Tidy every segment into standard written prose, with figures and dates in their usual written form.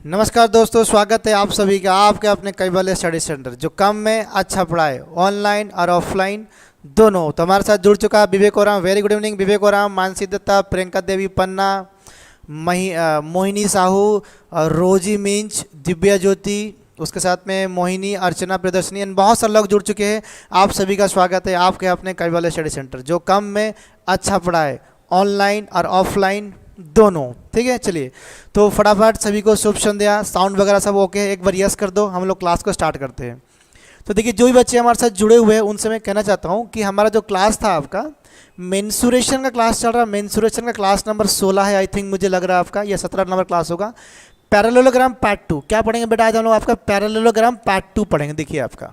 नमस्कार दोस्तों, स्वागत है आप सभी का आपके अपने कैबल स्टडी सेंटर जो कम में अच्छा पढ़ाए, ऑनलाइन और ऑफलाइन दोनों। तो हमारे साथ जुड़ चुका है विवेक ओराम। वेरी गुड इवनिंग विवेक ओराम, मानसी दत्ता, प्रियंका देवी पन्ना, मोहिनी साहू, रोजी मिंच, दिव्या ज्योति, उसके साथ में मोहिनी, अर्चना प्रियदर्शनी एंड बहुत सारे लोग जुड़ चुके हैं। आप सभी का स्वागत है आपके अपने कैबल स्टडी सेंटर जो कम में अच्छा पढ़ाए, ऑनलाइन और ऑफलाइन दोनों। ठीक है, चलिए तो फटाफट सभी को शुभ संध्या। साउंड वगैरह सब ओके है, एक बार यस कर दो, हम लोग क्लास को स्टार्ट करते हैं। तो देखिए, जो भी बच्चे हमारे साथ जुड़े हुए हैं उनसे मैं कहना चाहता हूँ कि हमारा जो क्लास था आपका मेंसुरेशन का क्लास चल रहा है। मेंसुरेशन का क्लास नंबर 16 है आई थिंक, मुझे लग रहा है आपका, या 17 नंबर क्लास होगा। पैरेललोग्राम पार्ट 2 क्या पढ़ेंगे बेटा आज हम लोग? आपका पैरेललोग्राम पार्ट 2 पढ़ेंगे। देखिए आपका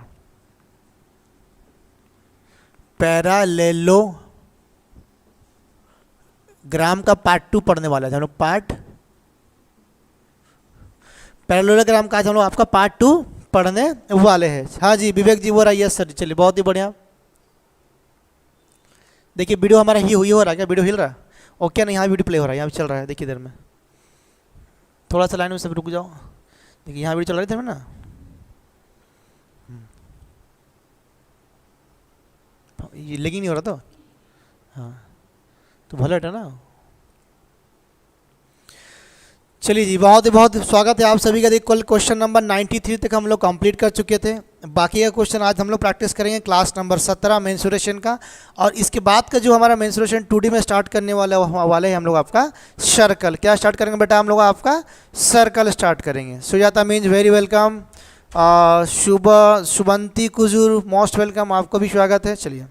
पैरेललोग्राम का पार्ट 2 पढ़ने वाला है हम लोग। पैरेललोग्राम का आज हम लोग आपका पार्ट 2 पढ़ने वाले हैं। हाँ जी, विवेक जी बोल रहा है यस सर। चलिए बहुत ही बढ़िया। देखिए वीडियो हमारा ही हो रहा है क्या? वीडियो हिल रहा है? ओके नहीं, यहाँ वीडियो प्ले हो रहा है, यहाँ चल रहा है। देखिए इधर में थोड़ा सा लाइन में सब रुक जाओ। देखिए यहाँ वीडियो चल रही थी ना, ये लेकिन नहीं हो रहा तो हाँ तो भले है ना। चलिए जी, बहुत ही बहुत स्वागत है आप सभी का। देखिए कल क्वेश्चन नंबर 93 तक हम लोग कंप्लीट कर चुके थे। बाकी का क्वेश्चन आज हम लोग प्रैक्टिस करेंगे क्लास नंबर 17 मेंसुरेशन का। और इसके बाद का जो हमारा मेंसुरेशन 2D में स्टार्ट करने वाले हैं हम लोग आपका सर्कल। क्या स्टार्ट करेंगे बेटा? हम लोग आपका सर्कल स्टार्ट करेंगे। Sujata means very welcome. Shubhanti Kujur most welcome, आपको भी स्वागत है। चलिए,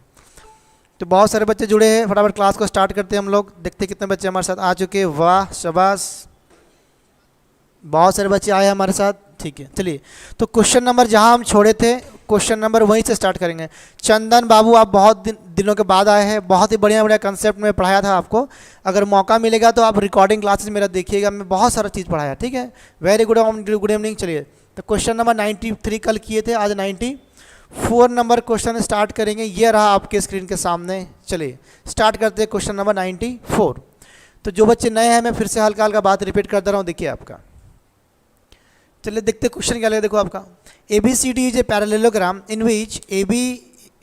तो बहुत सारे बच्चे जुड़े हैं, फटाफट क्लास को स्टार्ट करते हैं हम लोग। देखते हैं कितने बच्चे हमारे साथ आ चुके हैं। वाह शाबाश, बहुत सारे बच्चे आए हमारे साथ। ठीक है, चलिए तो क्वेश्चन नंबर जहां हम छोड़े थे, क्वेश्चन नंबर वहीं से स्टार्ट करेंगे। चंदन बाबू, आप बहुत दिनों के बाद आए हैं। बहुत ही बढ़िया बढ़िया कंसेप्ट में पढ़ाया था आपको। अगर मौका मिलेगा तो आप रिकॉर्डिंग क्लासेस मेरा देखिएगा, मैं बहुत सारा चीज़ पढ़ाया। ठीक है, वेरी गुड इवनिंग। चलिए तो क्वेश्चन नंबर 93 कल किए थे, आज 94 नंबर क्वेश्चन स्टार्ट करेंगे। ये रहा आपके स्क्रीन के सामने। चलिए स्टार्ट करते हैं क्वेश्चन नंबर 94। तो जो बच्चे नए हैं मैं फिर से हल्का हल्का बात रिपीट कर दे रहा हूँ। देखिए आपका, चलिए देखते क्वेश्चन क्या लगे। देखो आपका ABCD is a parallelogram in which AB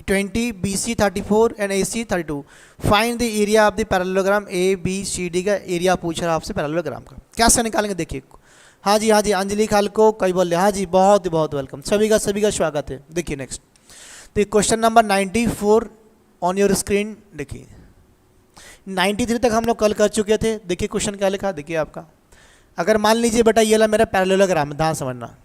20, BC 34 and AC 32। Find the area of the parallelogram. ABCD का एरिया पूछ रहा है आपसे पैरेललोग्राम का, कैसे निकालेंगे देखिए। हाँ जी अंजलि खालको कई बोल रहे, हाँ जी बहुत ही वेलकम, सभी का स्वागत है। देखिए नेक्स्ट, तो question number 94 on your screen. देखिए 93 तक हम लोग कल कर चुके थे। देखिए क्वेश्चन क्या लिखा, देखिए आपका। अगर मान लीजिए बेटा ये ला मेरा पैरेललोग्राम है, ध्यान समझना।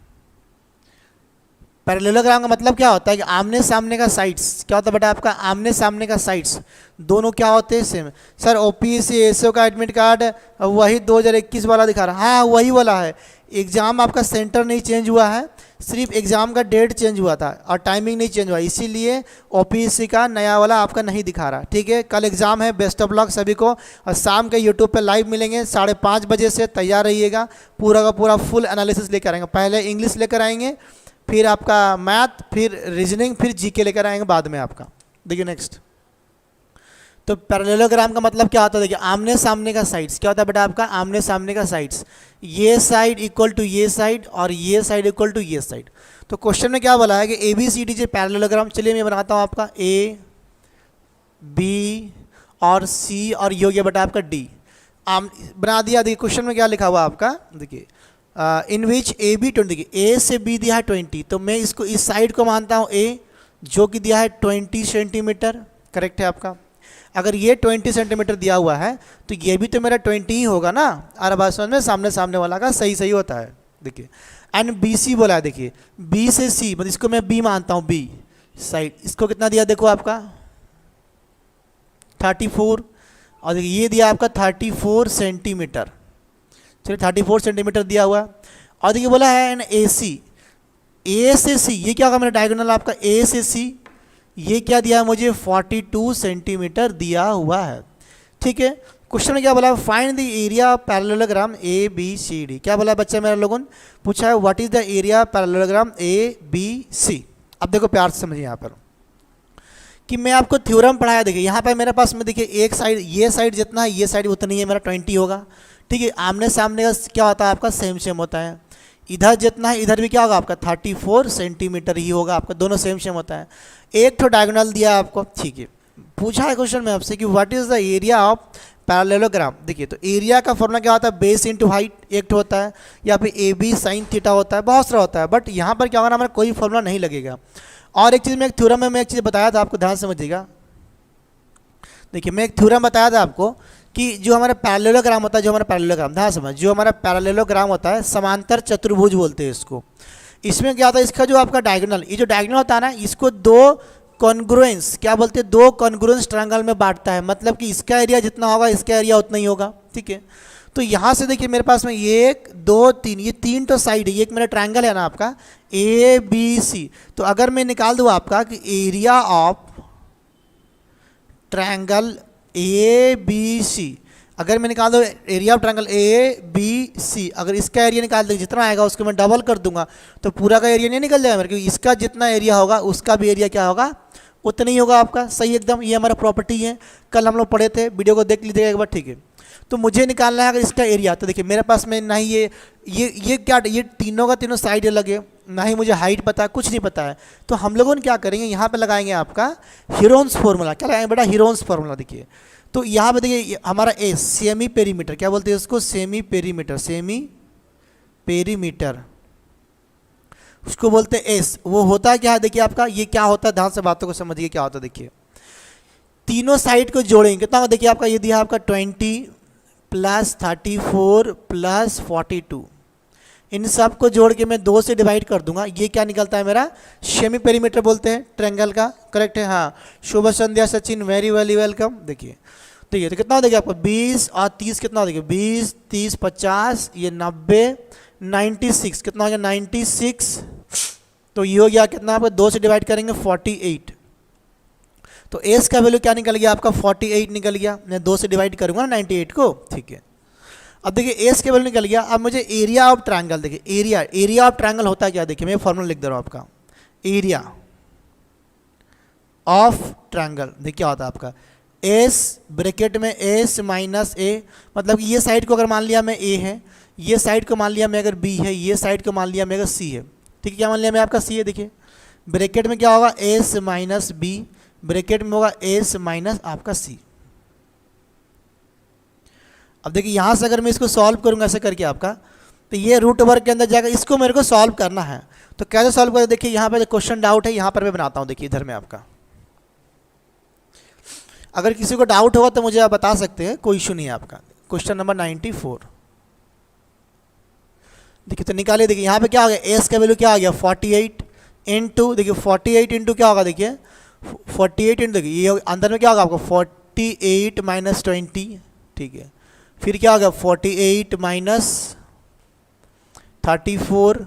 पैरेललोग्राम का मतलब क्या होता है कि आमने सामने का साइड्स क्या होता है बेटा आपका? आमने सामने का साइड्स दोनों क्या होते हैं? सेम। सर OPC ASO का एडमिट कार्ड वही 2021 वाला दिखा रहा है। हाँ वही वाला है। एग्ज़ाम आपका सेंटर नहीं चेंज हुआ है, सिर्फ एग्ज़ाम का डेट चेंज हुआ था और टाइमिंग नहीं चेंज हुआ, इसीलिए OPC का नया वाला आपका नहीं दिखा रहा। ठीक है, कल एग्ज़ाम है, बेस्ट ऑफ लक सभी को। और शाम के यूट्यूब पे लाइव मिलेंगे 5:30 बजे से, तैयार रहिएगा। पूरा का पूरा फुल एनालिसिस लेकर आएंगे। पहले इंग्लिश लेकर आएंगे, फिर आपका मैथ, फिर रीजनिंग, फिर GK लेकर आएंगे बाद में आपका। देखिए नेक्स्ट, तो पैरेललोग्राम का मतलब क्या होता है? देखिए आमने सामने का साइड्स क्या होता है बेटा आपका? आमने सामने का साइड्स, ये साइड इक्वल टू ये साइड और ये साइड इक्वल टू ये साइड। तो क्वेश्चन में क्या बोला है कि ABCD जो पैरेललोग्राम। चलिए मैं बनाता हूँ आपका A B और C और ये हो गया बेटा आपका D। बना दिया। देखिए क्वेश्चन में क्या लिखा हुआ आपका, देखिए इन विच AB 20। देखिए A से B दिया है 20, तो मैं इसको इस साइड को मानता हूँ A, जो कि दिया है 20 सेंटीमीटर। करेक्ट है आपका। अगर ये 20 सेंटीमीटर दिया हुआ है तो ये भी तो मेरा 20 ही होगा ना। और बात समझ में, सामने वाला का सही होता है। देखिए एंड BC बोला है। देखिए B से C, मतलब इसको मैं B मानता हूँ, B साइड। इसको कितना दिया देखो आपका 34, और देखिए ये दिया आपका 34 सेंटीमीटर। चलिए 34 सेंटीमीटर दिया हुआ। और देखिए बोला है एंड AC, A से C, ये क्या होगा मेरा डायगोनल आपका? A से C, ये क्या दिया है मुझे? 42 सेंटीमीटर दिया हुआ है। ठीक है, क्वेश्चन में क्या बोला? Find the area parallelogram ABCD। क्या बोला बच्चा मेरा लोगों ने पूछा है what is the area parallelogram ABC। अब देखो प्यार से समझिए यहाँ पर कि मैं आपको थ्योरम पढ़ाया। देखिए यहाँ पर मेरे पास में देखिए एक साइड, ये साइड जितना है ये साइड उतनी है, मेरा 20 होगा। ठीक है। आमने सामने का क्या होता है आपका सेम सेम होता है, इधर जितना है इधर भी क्या होगा आपका 34 सेंटीमीटर ही होगा आपका, दोनों सेम सेम होता है। एक तो डायगोनल दिया है आपको, ठीक है। पूछा है क्वेश्चन में आपसे कि what is the area of parallelogram. देखिए तो एरिया का फॉर्मूला क्या होता है, बेस इंटू हाइट एक होता है, या फिर ए बी साइन थीटा होता है, बहुत सारा होता है। बट यहाँ पर क्या होगा ना, हमारा कोई फॉर्मूला नहीं लगेगा। और एक चीज़ मैं एक थ्योरम में मैं एक चीज़ बताया था आपको, ध्यान समझिएगा। देखिए मैं एक थ्योरम बताया था आपको कि जो हमारा पैरेललोग्राम होता है, जो हमारा पैरेललोग्राम, ध्यान समझ, जो हमारा पैरेललोग्राम होता है समांतर चतुर्भुज बोलते हैं इसको। इसमें क्या होता है, इसका जो आपका डायगोनल, ये जो डायगोनल होता है ना, इसको दो कॉन्ग्रुएंस क्या बोलते हैं, दो कॉन्ग्रुएंस ट्रायंगल में बांटता है। मतलब कि इसका एरिया जितना होगा इसका एरिया उतना ही होगा, ठीक है। तो यहाँ से देखिए मेरे पास में 1 2 3, ये 3 तो साइड है, ये एक मेरा ट्रायंगल है ना आपका ए बी सी। तो अगर मैं निकाल दूँ आपका कि area of triangle A B C, अगर मैं निकाल दूँ area of triangle A B C, अगर इसका एरिया निकाल दूँ जितना आएगा उसको मैं डबल कर दूंगा तो पूरा का एरिया नहीं निकल जाएगा मेरे, क्योंकि इसका जितना एरिया होगा उसका भी एरिया क्या होगा, उतना ही होगा आपका। सही एकदम, ये हमारा प्रॉपर्टी है, कल हम लोग पढ़े थे, वीडियो को देख लीजिएगा एक बार, ठीक है। तो मुझे निकालना है अगर इसका एरिया, तो देखिए मेरे पास में ना ही ये क्या, ये तीनों का तीनों साइड लगे, ना ही मुझे हाइट पता है, कुछ नहीं पता है। तो हम लोगों ने क्या करेंगे, यहाँ पे लगाएंगे आपका हीरोन्स फार्मूला। क्या लगाएंगे बेटा, हीरोन्स फार्मूला। देखिए तो यहाँ पे देखिए हमारा ए सेमी पेरीमीटर, क्या बोलते हैं उसको, सेमी पेरीमीटर, सेमी पेरीमीटर उसको बोलते हैं एस। वो होता है क्या है, देखिए आपका ये क्या होता है, ध्यान से बातों को समझिए क्या होता है। देखिए तीनों साइड को जोड़ेंगे कितना, देखिए आपका ये दिया आपका 20 प्लस 34 प्लस 42, इन सब को जोड़ के मैं 2 से डिवाइड कर दूंगा, ये क्या निकलता है मेरा, सेमी पेरीमीटर बोलते हैं ट्रायंगल का, करेक्ट है। हाँ, शुभ संध्या सचिन, वेरी वेरी वेलकम। देखिए तो ये तो कितना हो, देखिए आपको 20 और 30 कितना हो, देखिए 20 30 50, ये 90 96, कितना हो गया 96। तो ये हो गया कितना आपका, 2 से डिवाइड करेंगे 48। तो एस का वैल्यू क्या निकल गया आपका, 48 निकल गया। मैं 2 से डिवाइड करूंगा ना 98 को, ठीक है। अब देखिए एस के वैल्यू निकल गया। अब मुझे एरिया ऑफ ट्रायंगल, देखिए एरिया ऑफ ट्रायंगल होता है क्या, देखिए मैं फॉर्मूला लिख दे रहा हूँ आपका, एरिया ऑफ ट्रायंगल देखिए क्या होता है आपका, एस ब्रैकेट में एस माइनस ए, मतलब कि ये साइड को अगर मान लिया मैं ए है, ये साइड को मान लिया मैं अगर बी है, ये साइड को मान लिया मैं अगर सी है, ठीक है। क्या मान लिया मैं आपका सी है। देखिए ब्रैकेट में क्या होगा, एस माइनस बी, ब्रैकेट में होगा एस माइनस आपका सी। अब देखिए यहाँ से अगर मैं इसको सॉल्व करूँगा ऐसे करके आपका, तो ये रूट ओवर के अंदर जाएगा, इसको मेरे को सॉल्व करना है। तो कैसे सॉल्व करें, देखिए यहाँ पे क्वेश्चन डाउट है, यहाँ पर मैं बनाता हूँ। देखिए इधर में आपका, अगर किसी को डाउट होगा तो मुझे आप बता सकते हैं, कोई इशू नहीं है आपका। क्वेश्चन नंबर 94 देखिए, तो निकालिए। देखिए यहाँ पे क्या आ गया, एस का वैल्यू क्या आ गया 48 इंटू, देखिए 48 इंटू क्या होगा, देखिए 48 इंटू, देखिए ये अंदर में क्या होगा आपको 48 माइनस 20, ठीक है। फिर क्या होगा 48 माइनस 34,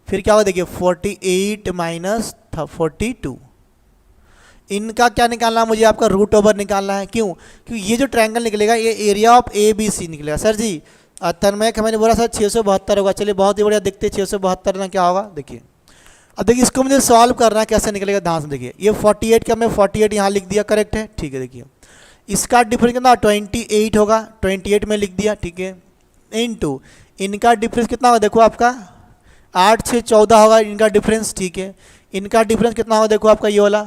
फिर क्या होगा देखिए 48 माइनस 42। इनका क्या निकालना है मुझे, आपका रूट ओवर निकालना है। क्यों, क्योंकि ये जो ट्रायंगल निकलेगा ये area of A B C निकलेगा। सर जी तन्मय मैंने बोला सर 672 होगा, चलिए बहुत ही बढ़िया, देखते 672 ना क्या होगा। देखिए अब देखिए इसको मुझे सॉल्व करना है, कैसे निकलेगा ध्यान से देखिए। ये 48 का मैं 48 यहाँ लिख दिया, करेक्ट है, ठीक है। देखिए इसका डिफरेंस कितना 28 होगा, 28 में लिख दिया, ठीक है। इनटू इनका डिफरेंस कितना होगा, देखो आपका 8 6 14 होगा इनका डिफरेंस, ठीक है। इनका डिफरेंस कितना होगा, देखो आपका ये वाला,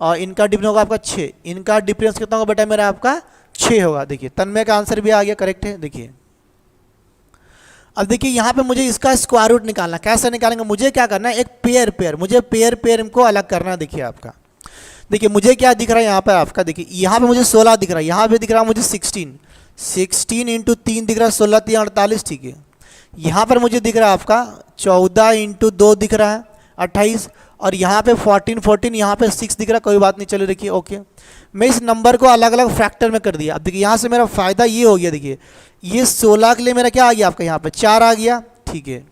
और इनका डिफरेंस होगा आपका 6। इनका डिफरेंस कितना होगा बेटा मेरा, आपका 6 होगा। देखिए तन्मय का आंसर भी आ गया, करेक्ट है। देखिए अब देखिए यहाँ पे मुझे इसका स्क्वायर रूट निकालना, कैसे निकालेंगे, मुझे क्या करना है, एक पेयर मुझे पेयर को अलग करना है। देखिए आपका, देखिए मुझे क्या दिख रहा है यहाँ पे आपका, देखिए यहाँ पे मुझे 16 दिख रहा है, यहाँ पे दिख रहा है मुझे 16 इंटू 3 दिख रहा है 16 3 48, ठीक है। यहाँ पर मुझे दिख रहा है आपका 14 इंटू 2 दिख रहा है 28, और यहाँ पे 14 यहाँ पे 6 दिख रहा है, कोई बात नहीं, चलो देखिए ओके। मैं इस नंबर को अलग अलग फैक्टर में कर दिया। अब देखिए यहाँ से मेरा फ़ायदा ये हो गया, देखिए ये 16 के लिए मेरा क्या आ गया आपका, यहाँ पे 4 आ गया, ठीक है।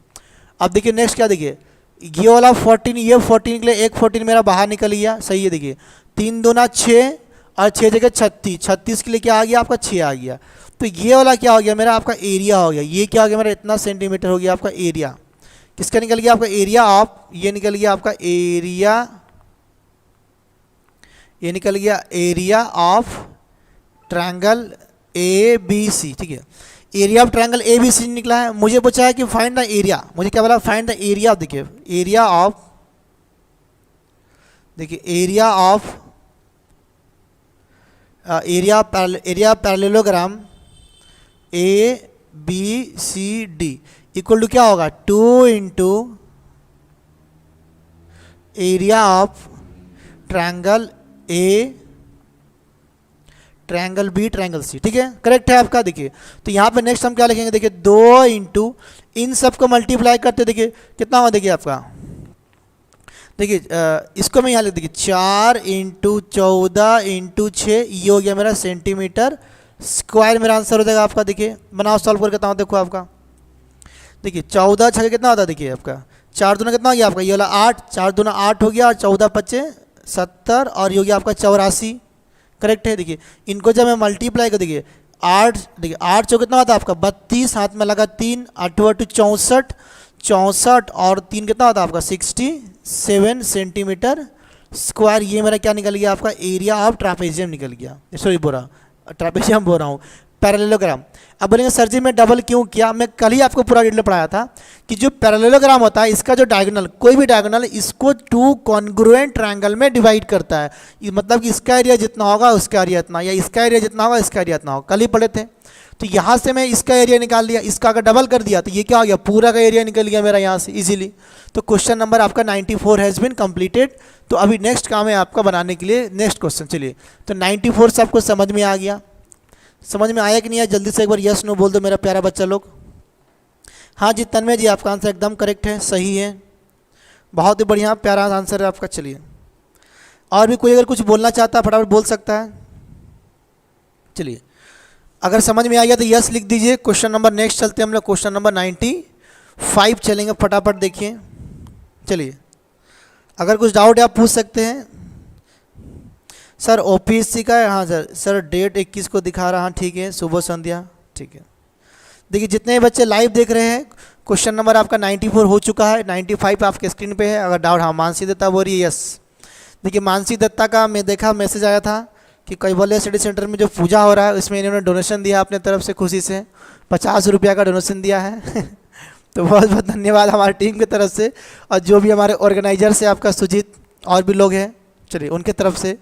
अब देखिए नेक्स्ट क्या, देखिए ये वाला 14, ये 14 के लिए एक 14 मेरा बाहर निकल गया, सही है। देखिए 3 दूना 6 और 6 जगह 36, 36 के लिए क्या आ गया आपका 6 आ गया। तो ये वाला क्या हो गया मेरा, आपका एरिया हो गया। ये क्या हो गया मेरा, इतना सेंटीमीटर हो गया आपका एरिया। किसका निकल गया आपका, एरिया ऑफ, ये निकल गया आपका एरिया, ये निकल गया area of triangle A B C, ठीक है। Area of triangle A B C निकला है। मुझे पूछा है कि फाइंड द एरिया, मुझे क्या बोला, फाइंड द एरिया ऑफ, देखिए एरिया ऑफ, देखिए area of area parallelogram A B C D equal to क्या होगा, 2 into area of triangle A, triangle B, triangle C, ठीक है, करेक्ट है आपका। देखिए तो यहाँ पे नेक्स्ट हम क्या लिखेंगे, देखिए 2 इंटू इन सब को मल्टीप्लाई करते, देखिए कितना हुआ, देखिए आपका, देखिए इसको मैं यहाँ लिख, देखिए 4 इंटू 14 इंटू 6, ये हो गया मेरा सेंटीमीटर स्क्वायर, मेरा आंसर हो जाएगा आपका। देखिए बनाओ सॉल्व करके बताओ, देखो आपका, देखिए 14 छः कितना होता है, देखिए आपका 4 दूना कितना हो गया आपका, ये वाला 8, 4 दूना 8 हो गया, और 14 पच्चे 70, और ये हो गया आपका 84, करेक्ट है। देखिए इनको जब मैं मल्टीप्लाई कर, देखिए 8, देखिए 8 चौ कितना होता है आपका 32, हाथ में लगा 3, 8 8 64, 64 और 3 कितना होता है आपका 67 सेंटीमीटर स्क्वायर। ये मेरा क्या निकल गया आपका, एरिया ऑफ ट्रापेजियम निकल गया, सॉरी बोला ट्रापेजियम बोल रहा हूँ, पैरेललोग्राम। अब बोलेंगे सर जी मैं डबल क्यों किया, मैं कल ही आपको पूरा डिटेल पढ़ाया था कि जो पैरेललोग्राम होता है इसका जो डायगोनल, कोई भी डायगोनल इसको 2 कॉन्ग्रुएंट ट्रायंगल में डिवाइड करता है, मतलब कि इसका एरिया जितना होगा उसका एरिया इतना, या इसका एरिया जितना होगा इसका एरिया इतना होगा, कल ही पढ़े थे। तो यहाँ से मैं इसका एरिया निकाल लिया, इसका अगर डबल कर दिया तो ये क्या हो गया, पूरा का एरिया निकल गया मेरा यहाँ से इजीली। तो क्वेश्चन नंबर आपका 94 हैज़ बीन कंप्लीटेड। तो अभी नेक्स्ट काम है आपका बनाने के लिए नेक्स्ट क्वेश्चन। चलिए तो 94 से आपको समझ में आ गया, समझ में आया कि नहीं आया, जल्दी से एक बार यस नो बोल दो मेरा प्यारा बच्चा लोग। हाँ जी तन्मय जी आपका आंसर एकदम करेक्ट है, सही है, बहुत ही बढ़िया प्यारा आंसर है आपका। चलिए और भी कोई अगर कुछ बोलना चाहता है फटाफट बोल सकता है। चलिए अगर समझ में आ गया तो यस लिख दीजिए। क्वेश्चन नंबर नेक्स्ट चलते हैं हम लोग, क्वेश्चन नंबर 95 चलेंगे, फटाफट देखिए। चलिए अगर कुछ डाउट है आप पूछ सकते हैं। सर ओपीएससी का है, हाँ सर डेट 21 को दिखा रहा, हाँ ठीक है, सुबह संध्या, ठीक है। देखिए जितने बच्चे लाइव देख रहे हैं क्वेश्चन नंबर आपका 94 हो चुका है, 95 आपके स्क्रीन पे है। अगर डाउट, हाँ मानसी दत्ता बोल रही है यस। देखिए मानसी दत्ता का मैं देखा मैसेज आया था कि कैवल्य स्टडी सेंटर में जो पूजा हो रहा है उसमें इन्होंने डोनेशन दिया अपने तरफ से, खुशी से 50 रुपया का डोनेशन दिया है तो बहुत बहुत धन्यवाद हमारी टीम की तरफ से, और जो भी हमारे ऑर्गेनाइजर से आपका सुजीत और भी लोग हैं, चलिए उनके तरफ से।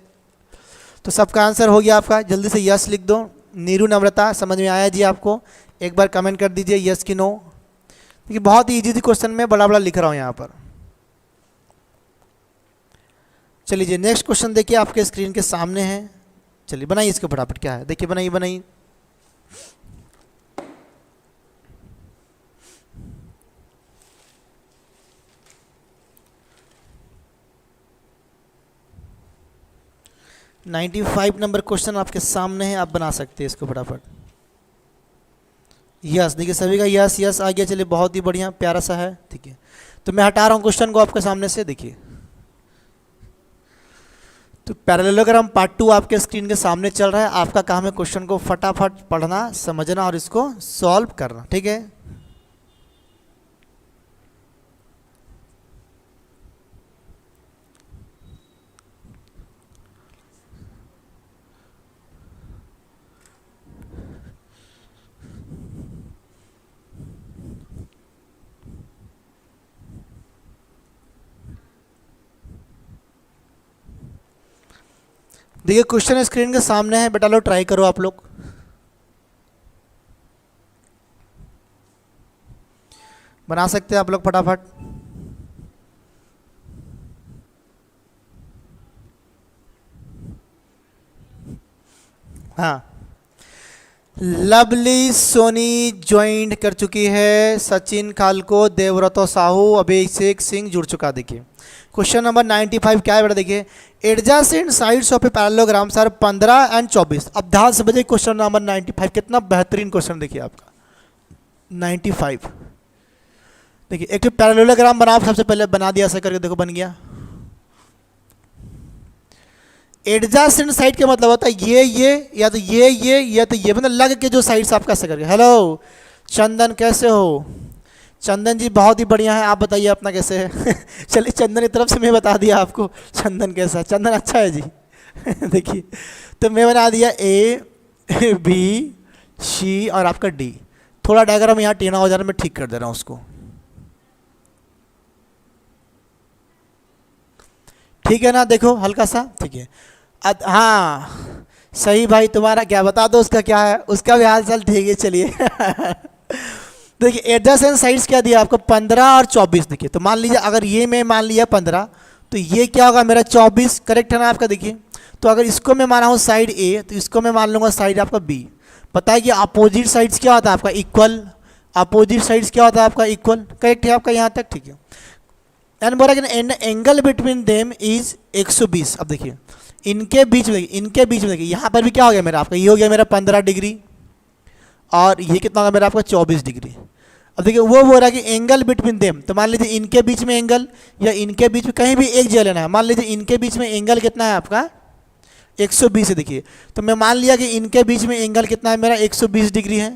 तो सबका आंसर हो गया आपका, जल्दी से यस लिख दो। नीरू नम्रता समझ में आया जी आपको, एक बार कमेंट कर दीजिए यस कि नो। देखिए बहुत ही ईजी क्वेश्चन में बड़ा बड़ा लिख रहा हूँ यहाँ पर। चलिए नेक्स्ट क्वेश्चन देखिए आपके स्क्रीन के सामने है। चलिए बनाइए इसको फटाफट, क्या है देखिए, बनाइए बनाइए। नाइन्टी 95 नंबर क्वेश्चन आपके सामने है, आप बना सकते हैं इसको फटाफट। यस देखिए सभी का यस यस आ गया, चलिए बहुत ही बढ़िया प्यारा सा है, ठीक है। तो मैं हटा रहा हूँ क्वेश्चन को आपके सामने से, देखिए। तो पैरेललोग्राम पार्ट 2 आपके स्क्रीन के सामने चल रहा है। आपका काम है क्वेश्चन को फटाफट पढ़ना, समझना और इसको सॉल्व करना, ठीक है। देखिए क्वेश्चन स्क्रीन के सामने है, बेटा लो ट्राई करो आप लोग। बना सकते हैं आप लोग फटाफट। हाँ लवली सोनी ज्वाइन कर चुकी है, सचिन खालको, देवव्रतो साहू, अभिषेक सिंह जुड़ चुका। देखिए क्वेश्चन नंबर 95 क्या है बेटा, देखिए adjacent sides of a parallelogram sir 15 और 24। अब ध्यान से बजे क्वेश्चन नंबर 95 कितना बेहतरीन क्वेश्चन देखिए आपका 95। देखिए एक तो पैरेललोग्राम बनाओ, सबसे पहले बना दिया ऐसा करके, देखो बन गया। एडजेसेंट साइड का मतलब होता है ये या तो ये या तो ये, मतलब लग के जो साइड्स आपका ऐसा करके। हेलो चंदन कैसे हो? चंदन जी बहुत ही बढ़िया है, आप बताइए अपना कैसे है चलिए चंदन की तरफ से मैं बता दिया आपको चंदन कैसा है। चंदन अच्छा है जी देखिए तो मैं बना दिया ए बी सी और आपका डी। थोड़ा डायग्राम यहाँ टेढ़ा हो जा रहा है, मैं ठीक कर दे रहा हूँ उसको। ठीक है ना, देखो हल्का सा, ठीक है। हाँ सही भाई, तुम्हारा क्या बता दो उसका क्या है, उसका भी हाल चाल ठीक है, चलिए। देखिए एडजेसेंट साइड्स क्या दिया आपको, 15 और 24। देखिए तो मान लीजिए अगर ये मैं मान लिया 15, तो ये क्या होगा मेरा 24, करेक्ट है ना आपका। देखिए तो अगर इसको मैं माना हूँ साइड ए, तो इसको मैं मान लूँगा साइड आपका बी। पता है कि अपोजिट साइड्स क्या होता है आपका, इक्वल। अपोजिट साइड्स क्या होता है आपका, इक्वल। करेक्ट है आपका यहाँ तक, ठीक है। एंड बोला कि एंगल बिटवीन देम इज 120। अब देखिए इनके बीच में, इनके बीच में देखिए यहाँ पर भी क्या हो गया मेरा आपका, ये हो गया मेरा 15 डिग्री और ये कितना होगा मेरा आपका 24 डिग्री। अब देखिए वो बोल रहा है कि एंगल बिटवीन देम, तो मान लीजिए इनके बीच में एंगल या इनके बीच में कहीं भी एक जगह लेना है। मान लीजिए इनके बीच में एंगल कितना है आपका 120 है। देखिए तो मैं मान लिया कि इनके बीच में एंगल कितना है मेरा 120 डिग्री है।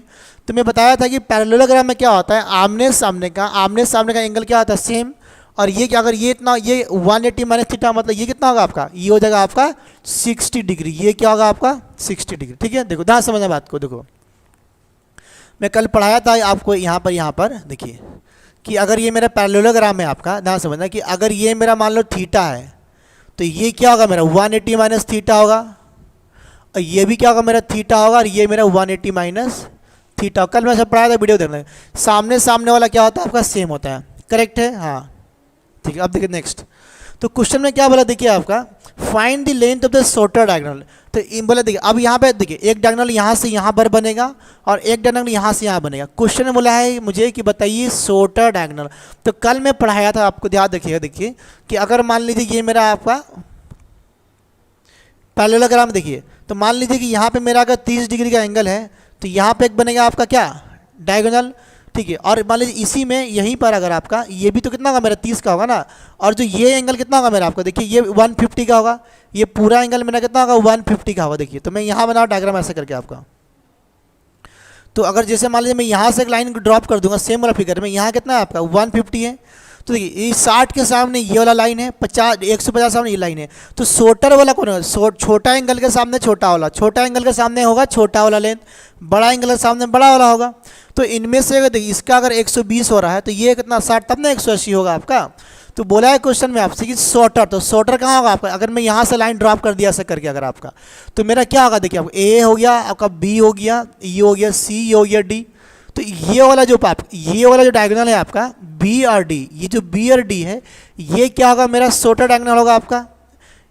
तो मैं बताया था कि पैरेललोग्राम में क्या होता है, आमने सामने का एंगल क्या होता है, सेम। और ये क्या, अगर ये इतना, ये 180 माइनस थीटा, मतलब ये कितना होगा आपका, ये हो जाएगा आपका 60 डिग्री। ये क्या होगा आपका 60 डिग्री। ठीक है, देखो ध्यान समझना बात को। देखो मैं कल पढ़ाया था आपको यहाँ पर देखिए कि अगर ये मेरा पैरेललोग्राम है आपका, ध्यान समझना कि अगर ये मेरा मान लो थीटा है, तो ये क्या होगा मेरा 180 माइनस थीटा होगा, और ये भी क्या होगा मेरा थीटा होगा, और ये मेरा 180 माइनस थीटा। कल मैं सब पढ़ाया था, वीडियो देखना। सामने सामने वाला क्या होता है आपका, सेम होता है। करेक्ट है, हाँ ठीक है। अब देखिए नेक्स्ट, तो क्वेश्चन में क्या बोला, देखिए आपका find the length of the shorter diagonal. तो बोला देखिए अब यहाँ पे देखिए एक डायगोनल यहाँ से यहाँ पर बनेगा और एक डायगोनल यहाँ से यहाँ बनेगा। क्वेश्चन में बोला है मुझे कि बताइए शॉर्टर डायगोनल। तो कल मैं पढ़ाया था आपको, ध्यान रखिएगा। देखिए कि अगर मान लीजिए ये मेरा आपका पैरेललोग्राम, देखिए तो मान लीजिए कि यहाँ पे मेरा अगर 30 डिग्री का एंगल है, तो यहाँ पे एक बनेगा आपका क्या, डायगोनल। ठीक है, और मान लीजिए इसी में यहीं पर अगर आपका ये भी तो कितना होगा मेरा 30 का होगा ना, और जो ये एंगल कितना होगा मेरा आपका, देखिए ये 150 का होगा, ये पूरा एंगल मेरा कितना होगा 150 का होगा। देखिए तो मैं यहाँ बनाऊँ डायग्राम ऐसे करके आपका। तो अगर जैसे मान लीजिए मैं यहाँ से एक लाइन ड्रॉप कर दूंगा सेम वाला फिगर में, यहाँ कितना है आपका 150 है। तो देखिए ये 60 के सामने ये वाला लाइन है, 150 सामने ये लाइन है। तो शॉर्टर वाला कौन है, छोटा एंगल के सामने छोटा वाला, छोटा एंगल के सामने होगा छोटा वाला लेंथ, बड़ा एंगल के सामने बड़ा वाला होगा। तो इनमें से अगर देखिए इसका अगर 120 हो रहा है, तो ये कितना 60, तब ना 180 होगा आपका। तो बोला है क्वेश्चन में आपसे कि शॉर्टर, तो शॉर्टर कहाँ होगा आपका, अगर मैं यहाँ से लाइन ड्रॉप कर दिया ऐसा करके अगर आपका, तो मेरा क्या होगा, देखिए आपका ए हो गया, आपका बी हो गया, ई हो गया, सी हो गया, डी। तो ये वाला जो डायगोनल है आपका बी और डी, ये जो बी और डी है, ये क्या होगा मेरा शॉर्टर डायगोनल होगा आपका।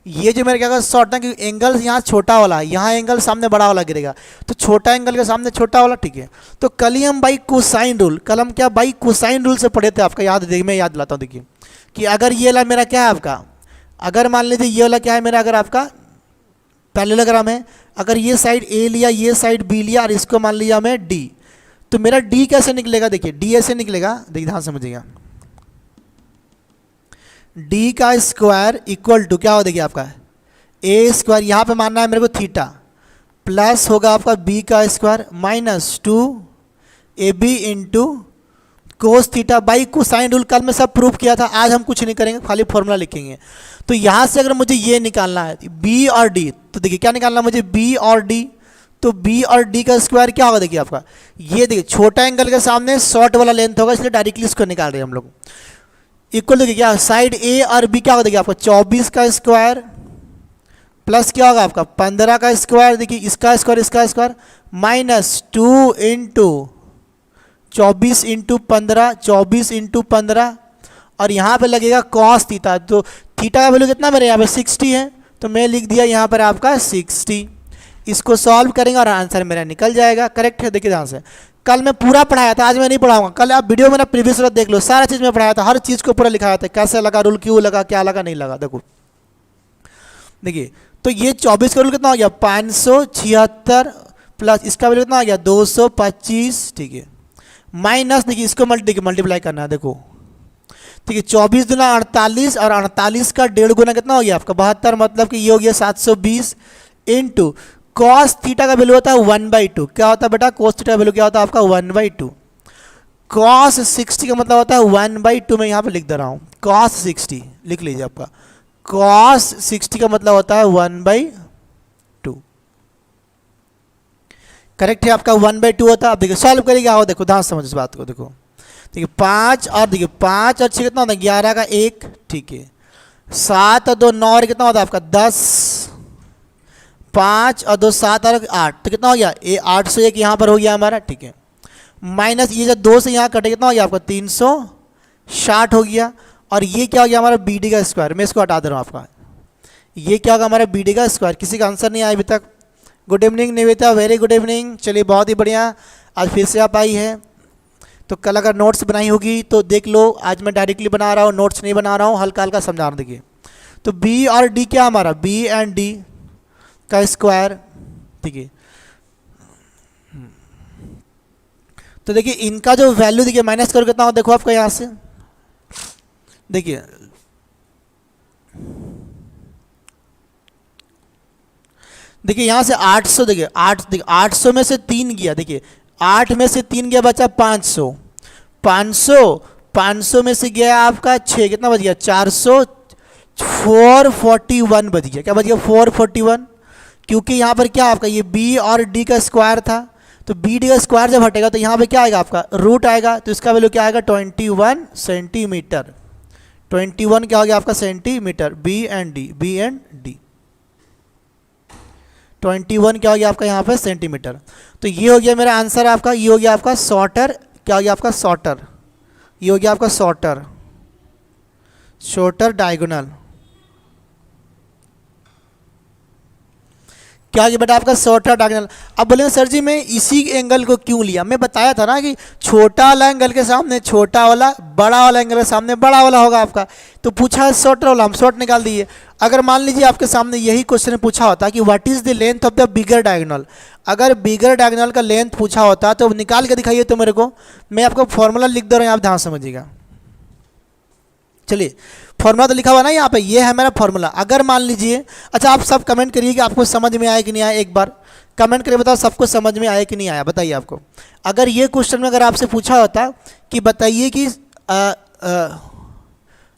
ये जो मेरा क्या होगा शॉर्ट, कि एंगल यहाँ छोटा वाला है, यहाँ एंगल सामने बड़ा वाला गिरेगा, तो छोटा एंगल के सामने छोटा वाला। ठीक है, तो कल ही हम बाई कोसाइन रूल, कल हम क्या बाई कोसाइन रूल से पढ़े थे आपका, याद देखिए मैं याद दिलाता हूँ। देखिए कि अगर ये वाला मेरा क्या है आपका, अगर मान लीजिए ये वाला क्या है मेरा, अगर आपका पैरेललोग्राम है, अगर ये साइड ए लिया, ये साइड बी लिया, और इसको मान लिया मैं डी, तो मेरा डी कैसे निकलेगा, देखिए डी ऐसे निकलेगा, देखिए ध्यान समझिएगा। डी का स्क्वायर इक्वल टू क्या हो, देखिए आपका ए स्क्वायर, यहाँ पे मानना है मेरे को थीटा, प्लस होगा आपका बी का square minus 2 A B into cos theta by cosine rule. कल मैं सब प्रूफ किया था, आज हम कुछ नहीं करेंगे, खाली फॉर्मूला लिखेंगे। तो यहाँ से अगर मुझे ये निकालना है बी और डी, तो देखिए क्या निकालना है मुझे बी और डी, तो बी और डी का स्क्वायर क्या होगा, देखिए आपका ये देखिए छोटा एंगल के सामने शॉर्ट वाला लेंथ होगा, इसलिए डायरेक्टली इसको निकाल रहे हैं हम लोग। इक्वल देखिए क्या साइड ए और बी क्या होगा, देखिए आपका 24 का स्क्वायर प्लस क्या होगा आपका 15 का स्क्वायर, देखिए इसका square minus 2 into 24 into 15, 24 into 15, और यहाँ पे लगेगा कॉस थीटा। तो थीटा का वैल्यू कितना मेरे यहाँ पे 60 है, तो मैं लिख दिया यहाँ पर आपका 60। इसको सॉल्व करेंगे और आंसर मेरा निकल जाएगा। करेक्ट है, देखिए ध्यान से, कल मैं पूरा पढ़ाया था, आज मैं नहीं पढ़ाऊंगा। कल आप वीडियो में ना प्रीवियस वाला देख लो, सारा चीज़ मैं पढ़ाया था, हर चीज़ को पूरा लिखाया था, कैसे लगा रूल, क्यों लगा, क्या लगा, नहीं लगा। देखो देखिए तो ये 24 का रूल कितना हो गया 576 प्लस इसका वैल्यू कितना आ गया 225। ठीक है, माइनस देखिए इसको मल्टीप्लाई करना है। देखो ठीक है, 24 गुना 48 और 48 का 1.5 गुना कितना हो गया आपका 72, मतलब कि ये हो गया 720 इंटू कॉस थीटा का वैल्यू होता है 1/2। क्या होता है बेटा, कॉस थीटा का वैल्यू क्या होता है आपका 1/2। कॉस 60 का मतलब होता है 1/2, मैं यहाँ पे लिख दे रहा हूँ कॉस 60, लिख लीजिए आपका कॉस 60 का मतलब होता है 1/2। करेक्ट है आपका 1/2 होता है। अब देखिए सॉल्व करिएगा, आओ देखो ध्यान समझ इस बात को, देखो देखिए 5 और देखिए 5 और 6 कितना होता है 11 का 1, ठीक है 7 और 2 9 और कितना होता है आपका 10, 5 और 2 7 और 8 तो कितना हो गया ये 801 यहाँ पर हो गया हमारा, ठीक है माइनस ये जब 2 से यहाँ कटे कितना हो गया आपका 360 हो गया। और ये क्या हो गया हमारा बी डी का स्क्वायर, मैं इसको हटा दे रहा हूँ आपका, ये क्या होगा हमारा बी डी का स्क्वायर। किसी का आंसर नहीं आया अभी तक। Good evening Nivedita, very good evening. चलिए बहुत ही बढ़िया, आज फिर से आप आई है। तो कल अगर नोट्स बनाई होगी तो देख लो, आज मैं डायरेक्टली बना रहा हूँ, नोट्स नहीं बना रहा हूँ, हल्का हल्का समझा रहा। देखिए तो बी और डी क्या हमारा बी एंड डी का स्क्वायर, ठीक है। तो देखिए इनका जो वैल्यू देखिए माइनस करो कितना हो, देखो आपका यहाँ से देखिए देखिए यहाँ से 800 देखिए 800 में से 3 गया, देखिए 8 में से 3 गया बचा 500, 500 में से गया आपका 6 कितना बच गया 400, 441 बच गया। क्या बच गया 441, क्योंकि यहाँ पर क्या आपका ये बी और डी का स्क्वायर था, तो बी डी का स्क्वायर जब हटेगा तो यहाँ पे क्या आएगा आपका रूट आएगा, तो इसका वैल्यू क्या आएगा 21 सेंटीमीटर। 21 क्या हो गया आपका सेंटीमीटर, बी एंड डी 21 क्या हो गया आपका यहाँ पे सेंटीमीटर। तो ये हो गया मेरा आंसर आपका, ये हो गया आपका शॉर्टर, क्या हो गया आपका शॉर्टर, ये हो गया आपका शॉर्टर डायगोनल। क्या हो गया बेटा आपका शॉर्टर डायगोनल। अब बोलेंगे सर जी मैं इसी एंगल को क्यों लिया, मैं बताया था ना कि छोटा वाला एंगल के सामने छोटा वाला, बड़ा वाला एंगल के सामने बड़ा वाला होगा आपका, तो पूछा है शॉर्टर वाला, हम शॉर्ट निकाल दिए। अगर मान लीजिए आपके सामने यही क्वेश्चन पूछा होता कि what is the length of the bigger diagonal, अगर बिगर डायगोनल का लेंथ पूछा होता तो निकाल के दिखाइए तो मेरे को, मैं आपको फॉर्मूला लिख दे रहा हूँ, आप ध्यान समझिएगा। चलिए फॉर्मूला तो लिखा हुआ ना यहाँ पे, ये है मेरा फॉर्मूला। अगर मान लीजिए, अच्छा आप सब कमेंट करिए कि आपको समझ में आया कि नहीं आया, एक बार कमेंट करके बताओ सबको समझ में आया कि नहीं आया, बताइए आपको। अगर ये क्वेश्चन में अगर आपसे पूछा होता कि बताइए कि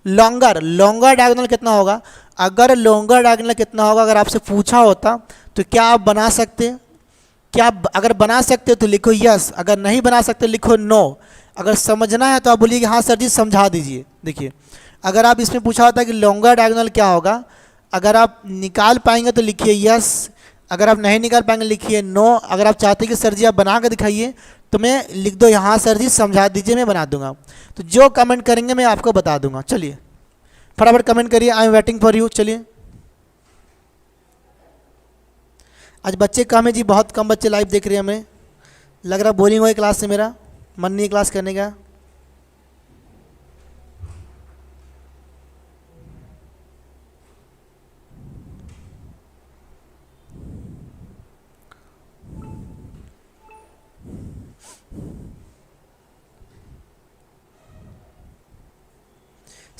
लॉन्गर डायगोनल कितना होगा, अगर लॉन्गर डायगोनल कितना होगा अगर आपसे पूछा होता तो क्या आप बना सकते, क्या अगर बना सकते हो तो लिखो यस, अगर नहीं बना सकते लिखो नो। अगर समझना है तो आप बोलिए कि हाँ सर जी समझा दीजिए। देखिए अगर आप इसमें पूछा होता कि लॉन्गर डायगोनल क्या होगा, अगर आप निकाल पाएंगे तो लिखिए यस, अगर आप नहीं निकाल पाएंगे लिखिए नो। अगर आप चाहते कि सर जी आप बना कर दिखाइए तो मैं लिख दो यहाँ सर जी समझा दीजिए, मैं बना दूंगा। तो जो कमेंट करेंगे मैं आपको बता दूंगा। चलिए फटाफट कमेंट करिए, I am waiting for you. चलिए आज बच्चे कम है जी, बहुत कम बच्चे लाइव देख रहे हैं, हमें लग रहा बोरिंग हो क्लास से, मेरा मन नहीं क्लास करने का।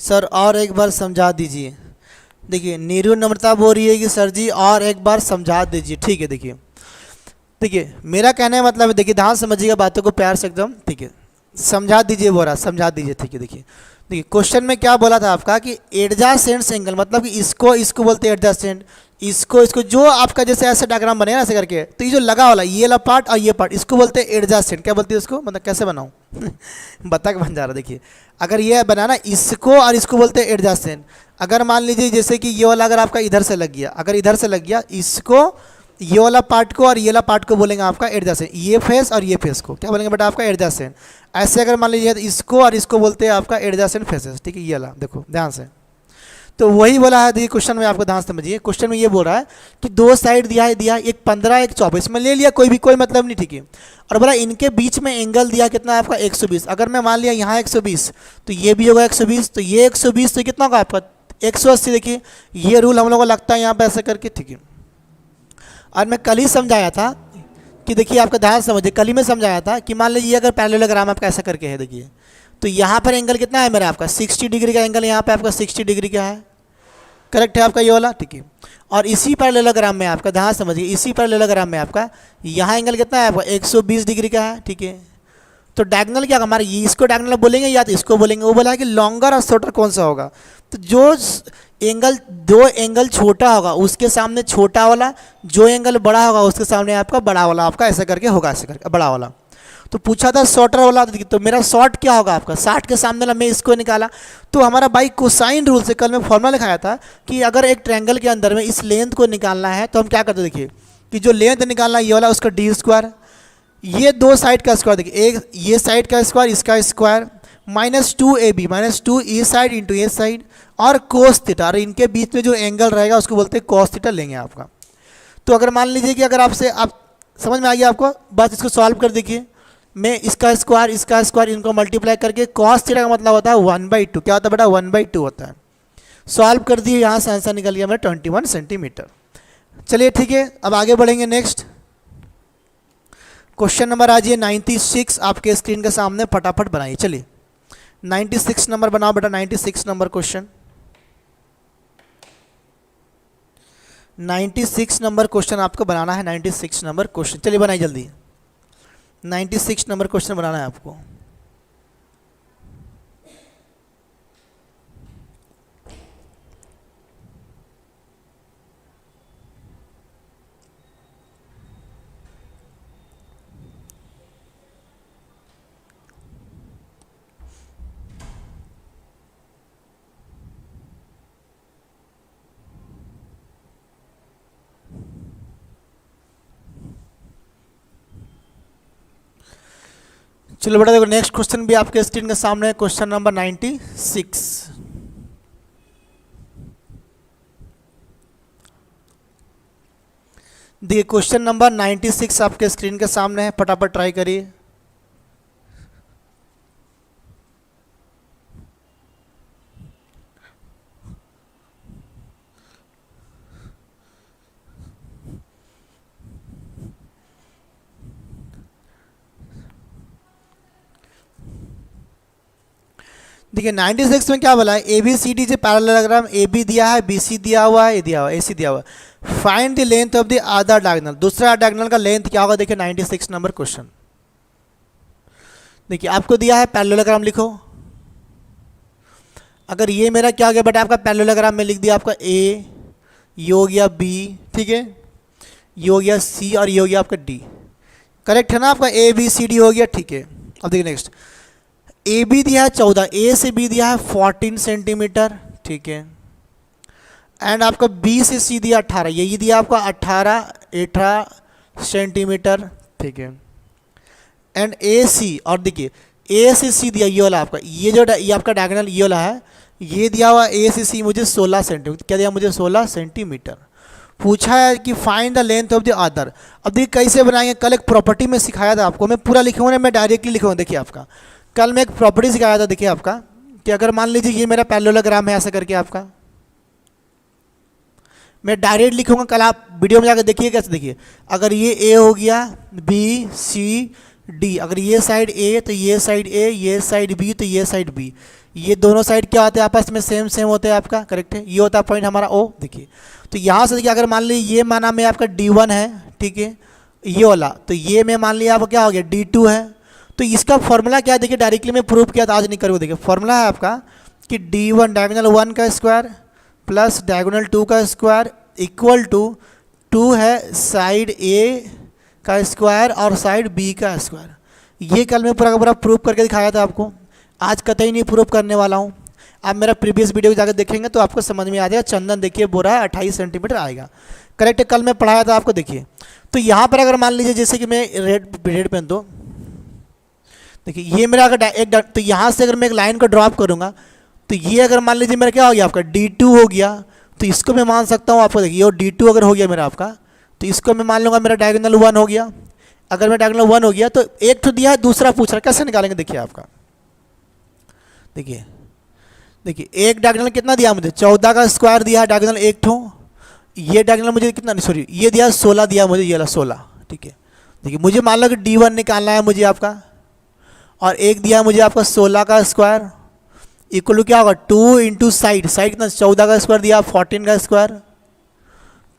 सर और एक बार समझा दीजिए। देखिए नीरू नम्रता बोल रही है कि सर जी और एक बार समझा दीजिए। ठीक है देखिए मेरा कहने का मतलब है, देखिए ध्यान समझिएगा बातों को प्यार से एकदम, ठीक है समझा दीजिए, बोला समझा दीजिए। ठीक है देखिए क्वेश्चन में क्या बोला था आपका कि एडजासेंट एंगल, मतलब कि इसको बोलते हैं एडजासेंट, इसको जो आपका जैसे ऐसे डायग्राम बने ना ऐसे करके, तो ये जो लगा वाला ये वाला पार्ट और ये पार्ट इसको बोलते हैं एडजासेंट। क्या बोलते हैं उसको, मतलब कैसे बनाऊँ बतख बन जा रहा। देखिए अगर ये बनाना इसको और इसको बोलते हैं एडजासेंट। अगर मान लीजिए जैसे कि ये वाला अगर आपका इधर से लग गया, अगर इधर से लग गया, इसको ये वाला पार्ट को और ये वाला पार्ट को बोलेंगे आपका एडजासेंट, ये फेस और ये फेस को क्या बोलेंगे बेटा आपका एडजासेंट। ऐसे अगर मान लीजिए इसको और इसको बोलते हैं आपका एडजासेंट फेसेस। ठीक है ये वाला देखो ध्यान से, तो वही बोला है। देखिए क्वेश्चन में आपको ध्यान से समझिए, क्वेश्चन में ये बोल रहा है कि दो साइड दिया है एक 15 एक 24 में ले लिया, कोई मतलब नहीं। ठीक है और बोला इनके बीच में एंगल दिया कितना है आपका 120। अगर मैं मान लिया यहाँ 120 तो ये भी होगा 120, तो ये 120 तो कितना होगा आपका 180। देखिए ये रूल हम लोग को लगता है यहाँ पे ऐसे करके। ठीक है और मैं कल ही समझाया था कि देखिए आपका ध्यान समझिए, कल ही में समझाया था कि मान लीजिए अगर पैरेललोग्राम आपका ऐसा करके है, देखिए तो यहाँ पर एंगल कितना है मेरा आपका 60 डिग्री का एंगल, यहाँ पे आपका 60 डिग्री का है, करेक्ट है आपका ये वाला। ठीक है और इसी पैरेललोग्राम में आपका ध्यान समझिए, इसी पैरेललोग्राम में आपका यहाँ एंगल कितना है आपका 120 डिग्री का है। ठीक है तो डायगोनल क्या हमारे इसको डायगोनल बोलेंगे या तो इसको बोलेंगे। वो बोला है कि लॉन्गर और शॉर्टर कौन सा होगा, तो जो एंगल, दो एंगल छोटा होगा उसके सामने छोटा वाला, जो एंगल बड़ा होगा उसके सामने आपका बड़ा वाला, आपका ऐसा करके होगा, ऐसे करके बड़ा वाला। तो पूछा था शॉर्टर वाला, तो मेरा शॉर्ट क्या होगा आपका, 60 के सामने वाला, मैं इसको निकाला। तो हमारा भाई कोसाइन रूल से कल मैं फॉर्मूला लिखाया था कि अगर एक ट्रायंगल के अंदर में इस लेंथ को निकालना है तो हम क्या करते, देखिए कि जो लेंथ निकालना है ये वाला, उसका डी स्क्वायर, ये दो साइड का स्क्वायर, देखिए एक ये साइड का स्क्वायर, इसका स्क्वायर, -2ab, -2 ई साइड इंटू ए साइड, और कोस थीटा, और इनके बीच में जो एंगल रहेगा उसको बोलते हैं कॉस थीटा लेंगे आपका। तो अगर मान लीजिए कि अगर आपसे, आप समझ में आ गया आपको, बस इसको सॉल्व कर देखिए, मैं इसका स्क्वायर इनको मल्टीप्लाई करके कॉस थीटा का मतलब होता है 1/2, क्या होता है बेटा 1/2 होता है। सॉल्व कर दिए, यहाँ से आंसर निकल गया मेरा 21 सेंटीमीटर। चलिए ठीक है, अब आगे बढ़ेंगे। नेक्स्ट क्वेश्चन नंबर आ जाइए 96 आपके स्क्रीन के सामने, फटाफट बनाइए। चलिए 96 नंबर बनाओ बेटा, 96 नंबर क्वेश्चन, 96 नंबर क्वेश्चन आपको बनाना है। 96 नंबर क्वेश्चन, चलिए बनाइए जल्दी। 96 नंबर क्वेश्चन बनाना है आपको। चलो बेटा देखो, नेक्स्ट क्वेश्चन भी आपके स्क्रीन के सामने है, क्वेश्चन नंबर 96। देखिए क्वेश्चन नंबर 96 आपके स्क्रीन के सामने है, फटाफट ट्राई करिए। देखिए 96 में क्या बोला है, ए बी सी डी से पैरेललोग्राम, ए बी दिया है, बी सी दिया हुआ है, ए दिया हुआ है, ए सी दिया हुआ है। Find the length of the other diagonal, दूसरा डायगोनल का लेंथ क्या होगा। देखिए 96 नंबर क्वेश्चन, देखिए आपको दिया है पैरेललोग्राम, लिखो। अगर ये मेरा क्या हो गया बेटा, आपका पैरेललोग्राम में लिख दिया आपका ए, ये हो गया बी, ठीक है, ये हो गया सी, और ये हो गया आपका डी। करेक्ट है ना आपका, ए बी सी डी हो गया, ठीक है। अब देखिए नेक्स्ट, ए बी दिया है 14, ए से बी दिया है 14 सेंटीमीटर, ठीक है। एंड आपका बी से सी दिया 18, यही दिया आपका 18 सेंटीमीटर, ठीक है। एंड ए सी, और देखिए ए से सी दिया ये वाला आपका, ये जो ये आपका डायगोनल ये वाला है, ये दिया हुआ ए से सी मुझे 16 सेंटीमीटर, क्या दिया मुझे 16 सेंटीमीटर। पूछा है कि find the length of the other. अब देखिए कैसे बनाएंगे, कल एक प्रॉपर्टी में सिखाया था आपको, मैं पूरा लिखूंगा ना, मैं डायरेक्टली लिखूंगा। देखिए आपका कल मैं एक प्रॉपर्टी सिखाया था, देखिए आपका कि अगर मान लीजिए ये मेरा पैरेललोग्राम है ऐसा करके आपका, मैं डायरेक्ट लिखूंगा, कल आप वीडियो में जाकर देखिए कैसे। देखिए अगर ये ए हो गया, बी सी डी, अगर ये साइड ए तो ये साइड ए, ये साइड बी तो ये साइड बी, ये दोनों साइड क्या होते हैं आपस में सेम सेम होते हैं आपका, करेक्ट है। ये होता है पॉइंट हमारा ओ। देखिए तो यहाँ से देखिए अगर मान लीजिए ये माना में आपका D1 है, ठीक है, ये वाला, तो ये में मान लिया आपका क्या हो गया D2 है। तो इसका फॉर्मूला क्या है, देखिए डायरेक्टली मैं प्रूव किया था, आज नहीं करूँगा। देखिए फॉर्मूला है आपका कि D1 डायगोनल 1 का स्क्वायर प्लस डायगोनल 2 का स्क्वायर इक्वल टू 2 है साइड ए का स्क्वायर और साइड बी का स्क्वायर। ये कल मैं पूरा का पूरा प्रूव करके दिखाया था आपको, आज कतई नहीं प्रूव करने वाला हूँ। आप मेरा प्रीवियस वीडियो जाकर देखेंगे तो आपको समझ में आ जाएगा। चंदन देखिए बोरा 28 सेंटीमीटर आएगा, करेक्ट है, कल मैं पढ़ाया था आपको। देखिए तो यहाँ पर अगर मान लीजिए जैसे कि मैं रेड पेन दो, देखिए ये मेरा अगर एक तो यहाँ से अगर मैं एक लाइन को ड्रॉप करूँगा तो ये अगर मान लीजिए मेरा क्या हो गया आपका D2 हो गया, तो इसको मैं मान सकता हूँ आपको। देखिए और D2 अगर हो गया मेरा आपका, तो इसको मैं मान लूँगा मेरा डायगोनल 1 हो गया। अगर मेरा डायगोनल 1 हो गया तो एक तो दिया है, दूसरा पूछ रहा है, कैसे निकालेंगे। देखिए आपका देखिए एक डायगोनल कितना दिया मुझे, 14 का स्क्वायर दिया है डायगोनल एक ठो। ये डायगोनल मुझे कितना, सॉरी ये दिया 16 दिया मुझे, ये 16, ठीक है। देखिए मुझे मान लो कि D1 निकालना है मुझे आपका, और एक दिया मुझे आपका 16 का स्क्वायर इक्वल टू क्या होगा 2 इंटू साइड कितना 14 का स्क्वायर दिया 14 का स्क्वायर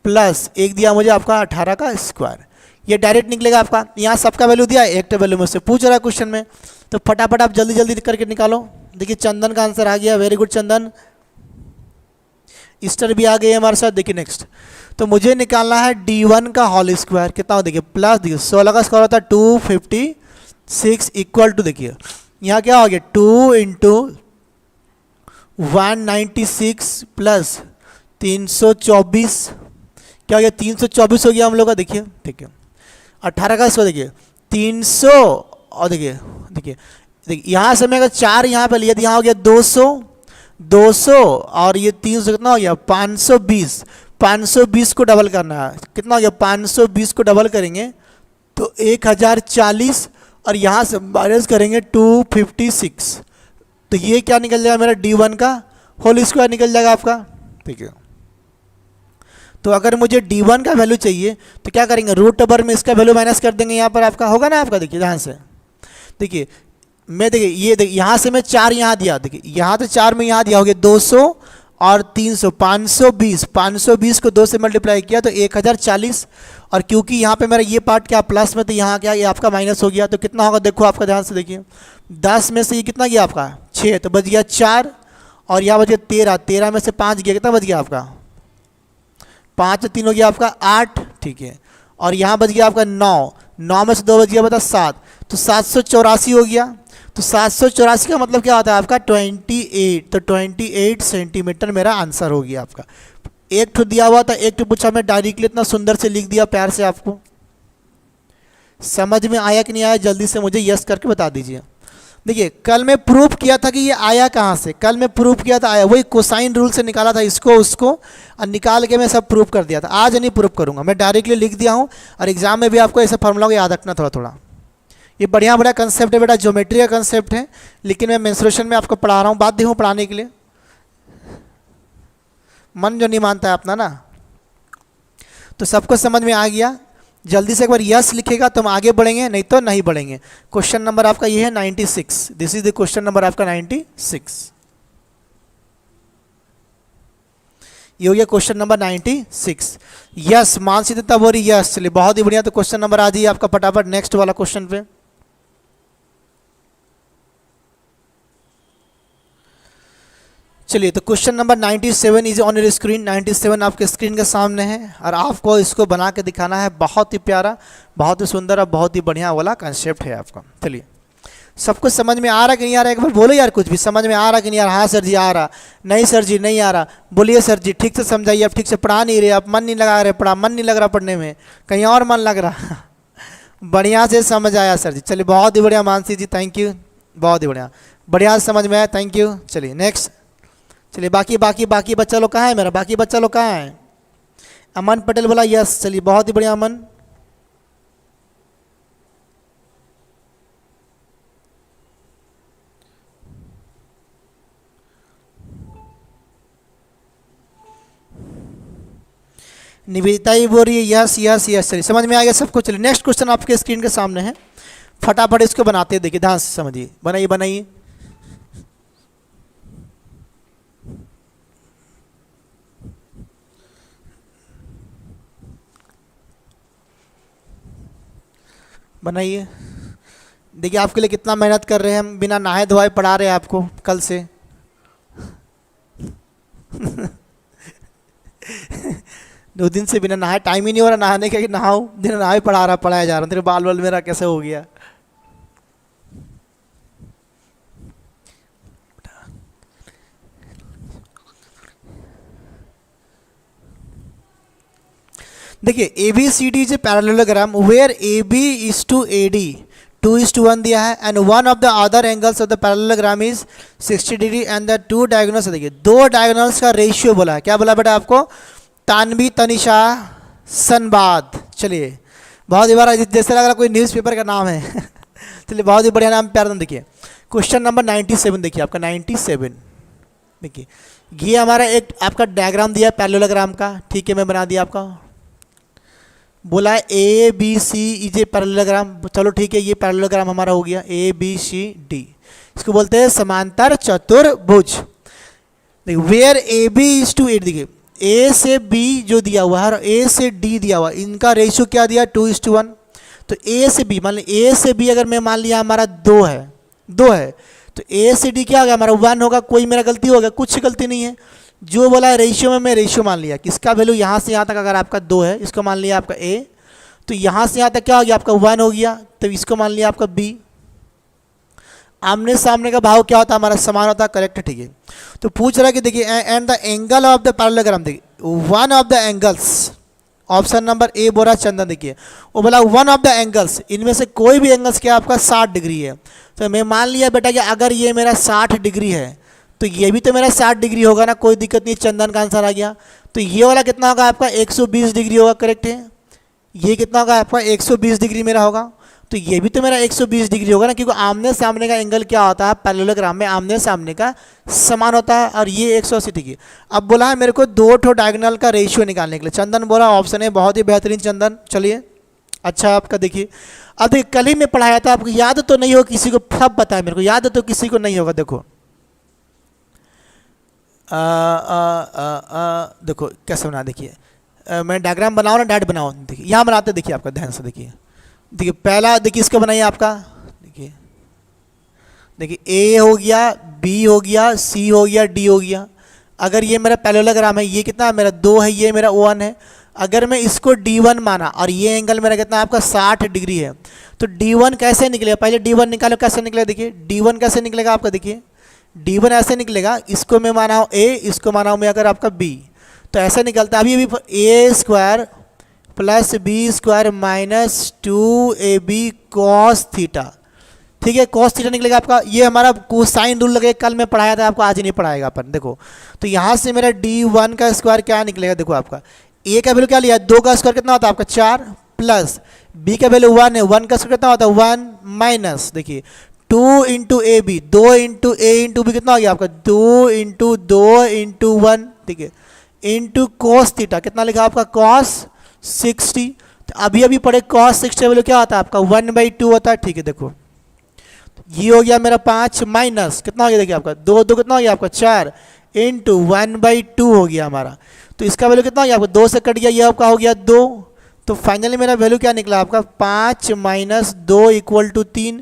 प्लस एक दिया मुझे आपका 18 का स्क्वायर। ये डायरेक्ट निकलेगा आपका, यहाँ सबका वैल्यू दिया, एक तो वैल्यू मुझसे पूछ रहा है क्वेश्चन में, तो फटाफट आप जल्दी जल्दी करके निकालो। देखिए चंदन का आंसर आ गया, वेरी गुड चंदन। ईस्टर भी आ गई है हमारे साथ। देखिए नेक्स्ट, तो मुझे निकालना है D1 का होल स्क्वायर कितना हो, देखिए प्लस, देखिए 16 का स्क्वायर होता है 256 इक्वल टू, देखिए यहाँ क्या हो गया 2 इंटू 196 प्लस 324, क्या हो गया 324 हो गया हम लोग का। देखिए ठीक है 18 का स्क्वायर, देखिए 300 और देखिए देखिए देखिए यहाँ से मैं अगर 4 यहाँ पे लिया तो यहाँ हो गया 200 और ये 300 कितना हो गया 520। 520 को डबल करना है, कितना हो गया 520 को डबल करेंगे तो 1040 और यहाँ से माइनस करेंगे 256, तो ये क्या निकल जाएगा मेरा D1 का होल स्क्वायर निकल जाएगा आपका। ठीक है, तो अगर मुझे D1 का वैल्यू चाहिए तो क्या करेंगे, रूट ओवर में इसका वैल्यू माइनस कर देंगे, यहाँ पर आपका होगा ना आपका। देखिए ध्यान से, देखिए मैं देखिए ये देखिए यहाँ से मैं 4 यहाँ दिया, देखिए यहाँ तो 4 में यहाँ दिया हो गया 200 और 300 520 को 2 से मल्टीप्लाई किया तो 1040, और क्योंकि यहाँ पे मेरा ये पार्ट क्या प्लस में तो यहाँ क्या ये आपका माइनस हो गया, तो कितना होगा देखो आपका ध्यान से देखिए 10 में से ये कितना गया आपका 6, तो बच गया 4 और यहाँ बच गया 13 में से 5 गया, कितना बच गया आपका 5 3 हो गया आपका 8। ठीक है, और यहाँ बच गया आपका 9 में से 2 बच गया बता 7, तो 784 हो गया। तो 784 का मतलब क्या होता है आपका 28, तो 28 सेंटीमीटर मेरा आंसर हो गया आपका। एक ठो दिया हुआ था, एक ठो पूछा, मैं डायरेक्टली इतना सुंदर से लिख दिया प्यार से। आपको समझ में आया कि नहीं आया, जल्दी से मुझे यस करके बता दीजिए। देखिए कल मैं प्रूफ किया था कि ये आया कहाँ से, कल मैं प्रूफ किया था आया वही कोसाइन रूल से निकाला था इसको उसको, और निकाल के मैं सब प्रूफ कर दिया था। आज नहीं प्रूफ करूँगा, मैं डायरेक्टली लिख दिया हूँ, और एग्जाम में भी आपको ऐसे फार्मूला को याद रखना थोड़ा थोड़ा। ये बढ़िया बड़ा कंसेप्ट है बेटा, ज्योमेट्री का कंसेप्ट है, लेकिन मैं मेंस्ट्रुएशन में आपको पढ़ा रहा हूँ, बाध्य हूँ पढ़ाने के लिए, मन जो नहीं मानता है अपना ना। तो सबको समझ में आ गया, जल्दी से एक बार यस लिखेगा तो हम आगे बढ़ेंगे, नहीं तो नहीं बढ़ेंगे। क्वेश्चन नंबर आपका ये है 96, this is the question number आपका 96, ये हो गया क्वेश्चन नंबर 96। यस मानसी तब हो रही यस, चलिए बहुत ही बढ़िया। तो क्वेश्चन नंबर आ जाइए आपका फटाफट नेक्स्ट वाला क्वेश्चन पे। चलिए तो question number 97 is on your screen. 97 आपके स्क्रीन के सामने है और आपको इसको बना के दिखाना है। बहुत ही प्यारा, बहुत ही सुंदर और बहुत ही बढ़िया वाला कंसेप्ट है आपका। चलिए सबको समझ में आ रहा कि नहीं आ रहा, एक बार बोलो यार, कुछ भी समझ में आ रहा कि नहीं आ रहा। हाँ सर जी आ रहा, नहीं सर जी नहीं आ रहा, बोलिए सर जी ठीक से समझाइए। आप ठीक से पढ़ा नहीं रहे, आप मन नहीं लगा रहे, पढ़ा मन नहीं लग रहा पढ़ने में, कहीं और मन लग रहा। बढ़िया से समझ आया सर जी, चलिए बहुत ही बढ़िया मानसी जी, थैंक यू, बहुत ही बढ़िया, बढ़िया से समझ में आया, थैंक यू। चलिए नेक्स्ट, चलिए बाकी बच्चा लोग कहाँ है मेरा, बाकी बच्चा लोग कहाँ है। अमन पटेल बोला यस, चलिए बहुत ही बढ़िया अमन। निवेदिता ही बोल रही है यस यस यस, चलिए समझ में आ गया सबको। चलिए नेक्स्ट क्वेश्चन आपके स्क्रीन के सामने है, फटाफट इसको बनाते हैं। देखिए ध्यान से समझिए, बनाइए बनाइए। बनाइए, देखिए आपके लिए कितना मेहनत कर रहे हैं हम, बिना नहाए धोए पढ़ा रहे हैं आपको कल से। दो दिन से बिना नहाए, टाइम ही नहीं हो रहा नहाने का कि नहाओ, बिना नहाए पढ़ाया जा रहा। तेरे बाल वाल मेरा कैसे हो गया। देखिए A B C D is a parallelogram where A B is to A D 2:1 दिया है, and one of the other angles of the parallelogram is 60 degree and the two diagonals, देखिए दो डायगोनल्स का रेशियो बोला है। क्या बोला बेटा आपको, तानवी तनिषा सनबाद। चलिए बहुत ही बार जैसे लग रहा कोई न्यूज़पेपर का नाम है। चलिए बहुत ही बढ़िया नाम, प्यारा नाम। देखिए क्वेश्चन नंबर 97 देखिए आपका 97। देखिए ये हमारा एक आपका डायग्राम दिया है पैरेललोग्राम का, ठीक है मैं बना दिया आपका। बोला है A B C is a parallelogram, चलो ठीक है ये पैरेललोग्राम हमारा हो गया ए बी सी डी। इसको बोलते हैं समांतर चतुर्भुज। देखिए where A B is to A, देखिए ए से बी जो दिया हुआ है और ए से डी दिया हुआ है, इनका रेशियो क्या दिया 2:1। तो ए से बी मान लिया, ए से बी अगर मैं मान लिया हमारा 2 है तो ए से डी क्या होगा हमारा 1 होगा। कोई मेरा गलती होगा, कुछ गलती नहीं है। जो बोला है रेशियो में मैं रेशियो मान लिया, किसका वैल्यू यहाँ से यहाँ तक अगर आपका 2 है, इसको मान लिया आपका ए, तो यहाँ से यहाँ तक क्या हो गया आपका 1 हो गया, तो इसको मान लिया आपका बी। आमने सामने का भाव क्या होता है हमारा, समान होता है, करेक्ट, ठीक है। तो पूछ रहा है कि देखिए and the angle of the parallelogram, देखिए one of the angles, option number A बोला चंदन, देखिए वो बोला वन ऑफ द एंगल्स, इनमें से कोई भी एंगल्स क्या आपका 60 डिग्री है। तो मैं मान लिया बेटा कि अगर ये मेरा 60 डिग्री है तो ये भी तो मेरा 60 डिग्री होगा ना, कोई दिक्कत नहीं, चंदन का आंसर आ गया। तो ये वाला कितना होगा आपका 120 डिग्री होगा, करेक्ट है। ये कितना होगा आपका 120 डिग्री मेरा होगा, तो ये भी तो मेरा 120 डिग्री होगा ना, क्योंकि आमने सामने का एंगल क्या होता है पैरेललोग्राम में, आमने सामने का समान होता है, और ये 180 डिग्री। अब बोला है मेरे को 2 ठो डायगोनल का रेशियो निकालने के लिए, चंदन बोला ऑप्शन है, बहुत ही बेहतरीन चंदन, चलिए अच्छा आपका देखिए। अब देखिए कल ही में पढ़ाया था, आपको याद तो नहीं हो किसी को, सब बताया मेरे को, याद तो किसी को नहीं होगा। देखो देखो कैसे बना, देखिए मैं डायग्राम बनाओ ना, डायट बनाओ, देखिए यहाँ बनाते, देखिए आपका ध्यान से देखिए, देखिए पहला देखिए इसका बनाइए आपका, देखिए देखिए ए हो गया, बी हो गया, सी हो गया, डी हो गया। अगर ये मेरा पैरेललोग्राम है, ये कितना मेरा 2 है, ये मेरा 1 है। अगर मैं इसको D1 माना और ये एंगल मेरा कितना आपका 60 डिग्री है, तो D1 कैसे निकलेगा, पहले D1 निकालो, कैसे निकलेगा, देखिए D1 कैसे निकलेगा आपका, देखिए D1 ऐसे निकलेगा, इसको मैं माना हूँ A, इसको माना हूँ मैं अगर आपका B, तो ऐसे निकलता है। अभी A square plus B square minus 2ab cos theta, ठीक है, कॉस थीटा निकलेगा आपका। ये हमारा कोसाइन रूल लगेगा, कल मैं पढ़ाया था आपको, आज ही नहीं पढ़ाएगा अपन। देखो तो यहाँ से मेरा D1 का स्क्वायर क्या निकलेगा, देखो आपका ए का वैल्यू क्या लिया, 2 का स्क्वायर कितना होता है आपका 4, प्लस बी का वैल्यू 1 है, 1 का स्क्वायर कितना होता है 1, माइनस देखिए 2 into A B, 2 into A into B कितना हो गया आपका 2 इंटू 2 इंटू 1, ठीक है, इंटू कॉस थीटा कितना लिखा आपका कॉस 60। तो अभी अभी पढ़े कॉस 60 वैल्यू क्या होता है आपका 1/2 होता है, ठीक है। देखो ये हो गया मेरा 5 माइनस कितना हो गया, देखिए आपका 2 2 कितना हो गया आपका 4 इंटू 1/2 हो गया हमारा। तो इसका वैल्यू कितना हो गया आपका 2 से कट गया, ये आपका हो गया 2। तो फाइनली मेरा वैल्यू क्या निकला आपका 5 माइनस 2 इक्वल टू 3।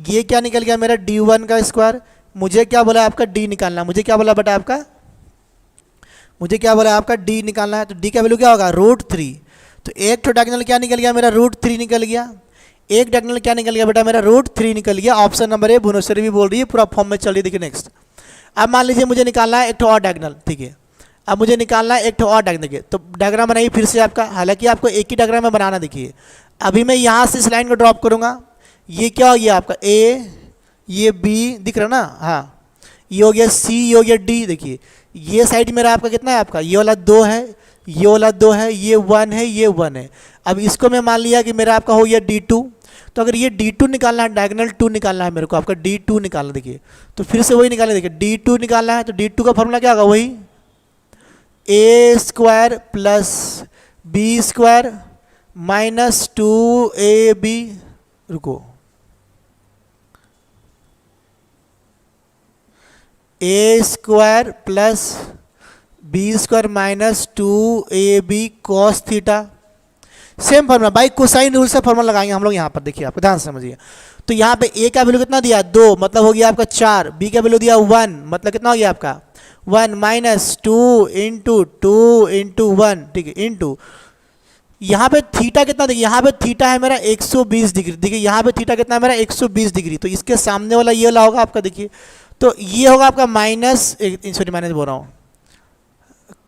ये क्या निकल गया मेरा D1 का स्क्वायर। मुझे क्या बोला आपका D निकालना, मुझे क्या बोला बेटा आपका, मुझे क्या बोला आपका D निकालना है। तो D का वैल्यू क्या होगा √3। तो एक तो डायगोनल क्या निकल गया मेरा √3 निकल गया, एक डायगोनल क्या निकल गया बेटा मेरा √3 निकल गया। ऑप्शन नंबर ए भुवनेश्वरी भी बोल रही है, पूरा फॉर्म में चल रही है। देखिए नेक्स्ट, अब मान लीजिए मुझे निकालना है एक तो और डायगोनल, ठीक है। अब मुझे निकालना है एक तो और डायगोनल, देखिए तो डायग्राम बनाइए फिर से आपका, हालांकि आपको एक ही डायग्राम में बनाना। देखिए अभी मैं यहाँ से इस लाइन को ड्रॉप करूँगा, ये क्या हो गया आपका A, ये B दिख रहा ना, हाँ ये हो गया C, ये हो गया D। देखिए ये साइड मेरा आपका कितना है आपका, ये वाला 2 है, ये वाला 2 है, ये 1 है, ये 1 है। अब इसको मैं मान लिया कि मेरा आपका हो गया D2। तो अगर ये D2 निकालना है, डायगोनल 2 निकालना है मेरे को, आपका D2 निकालना, देखिए तो फिर से वही निकालना, देखिए D2 निकालना है। तो D2 का फॉर्मूला क्या होगा, वही A square plus B square minus 2AB, रुको A square plus B square minus 2AB cos theta. Same formula भाई, कोसाइन रूल से फॉर्मूला लगाएंगे हम लोग यहाँ पर। देखिए आपको ध्यान समझिए, तो यहाँ पे A का वैल्यू कितना दिया 2, मतलब हो गया आपका 4, B का वैल्यू दिया 1, मतलब कितना हो गया आपका 1, माइनस 2 इंटू 1, ठीक है, इंटू यहाँ पे थीटा कितना, देखिए यहाँ पे थीटा है मेरा 120 डिग्री। देखिए यहाँ पे थीटा कितना है मेरा 120 डिग्री, तो इसके सामने वाला ये वाला होगा आपका, देखिए तो ये होगा आपका माइनस, सॉरी माइनस बोल रहा हूँ,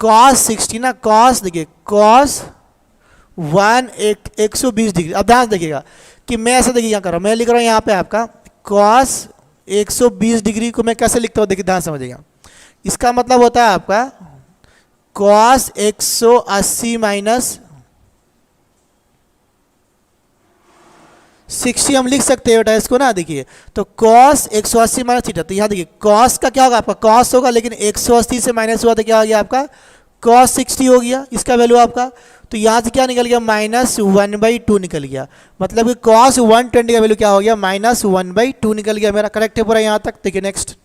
कॉस 60 ना, कॉस देखिए कॉस 120 डिग्री। अब ध्यान देखिएगा कि मैं ऐसा देखिए यहाँ कर रहा हूँ, मैं लिख रहा हूँ यहाँ पे आपका कॉस 120 डिग्री को मैं कैसे लिखता हूँ, देखिए ध्यान समझिएगा। इसका मतलब होता है आपका कॉस 180 माइनस 60 हम लिख सकते हैं बेटा इसको ना। देखिए तो कॉस 180 माइनस थीटा, तो यहाँ देखिए कॉस का क्या होगा आपका कॉस होगा, लेकिन 180 से माइनस हुआ तो क्या हो गया आपका कॉस 60 हो गया इसका वैल्यू आपका। तो यहाँ से क्या निकल गया माइनस 1/2 निकल गया, मतलब कि कॉस 120 का वैल्यू क्या हो गया माइनस 1/2 निकल गया मेरा। करेक्ट है पूरा यहाँ तक। देखिए नेक्स्ट,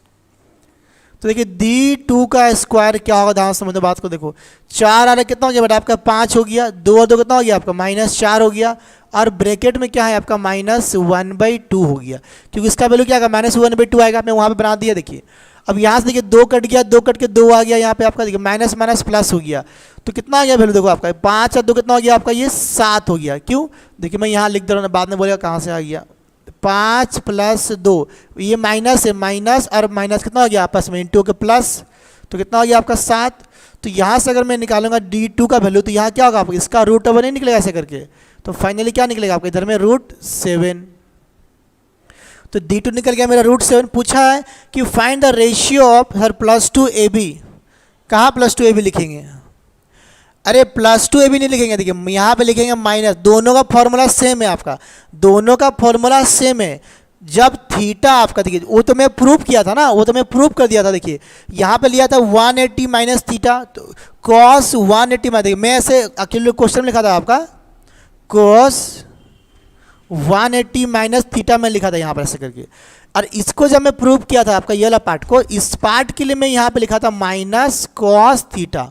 तो देखिए D2 का स्क्वायर क्या होगा, ध्यान समझो बात को। देखो 4 आ रहा कितना हो गया बेटा आपका 5 हो गया, 2 और 2 कितना हो गया आपका -4 हो गया, और ब्रैकेट में क्या है आपका -1/2 हो गया, क्योंकि इसका वैल्यू क्या आएगा -1/2 आएगा। मैं वहाँ पे बना दिया। देखिए अब यहाँ से देखिए 2 कट गया, 2 कट के 2 आ गया, यहाँ पे आपका देखिए माइनस माइनस प्लस हो गया, तो कितना आ गया वैल्यू देखो आपका 5 और 2 कितना हो गया आपका ये 7 हो गया। क्यों? देखिए मैं यहाँ लिख दे रहा हूँ, बाद में बोलेगा कहाँ से आ गया। 5 + 2 ये माइनस है, माइनस और माइनस कितना हो गया आपस में इंटू के प्लस, तो कितना हो गया आपका 7। तो यहाँ से अगर मैं निकालूंगा D2 का वैल्यू तो यहाँ क्या होगा आपका इसका रूट ओवर नहीं निकलेगा ऐसे करके, तो फाइनली क्या निकलेगा आपका इधर में √7। तो D2 निकल गया मेरा √7। पूछा है कि find the ratio of sir +2 AB, कहाँ +2 AB लिखेंगे? अरे +2 AB नहीं लिखेंगे, देखिए यहाँ पे लिखेंगे माइनस, दोनों का फॉर्मूला सेम है आपका, दोनों का फॉर्मूला सेम है। जब थीटा आपका देखिए वो तो मैं प्रूव किया था ना, वो तो मैं प्रूव कर दिया था, देखिए यहाँ पे लिया था 180 माइनस थीटा, तो cos 180 माइनस, देखिए मैं ऐसे अकेले क्वेश्चन में लिखा था आपका cos 180 माइनस थीटा में लिखा था यहाँ पर ऐसे करके, और इसको जब मैं प्रूव किया था आपका ये वाला पार्ट को, इस पार्ट के लिए मैं यहाँ पे लिखा था माइनस cos थीटा,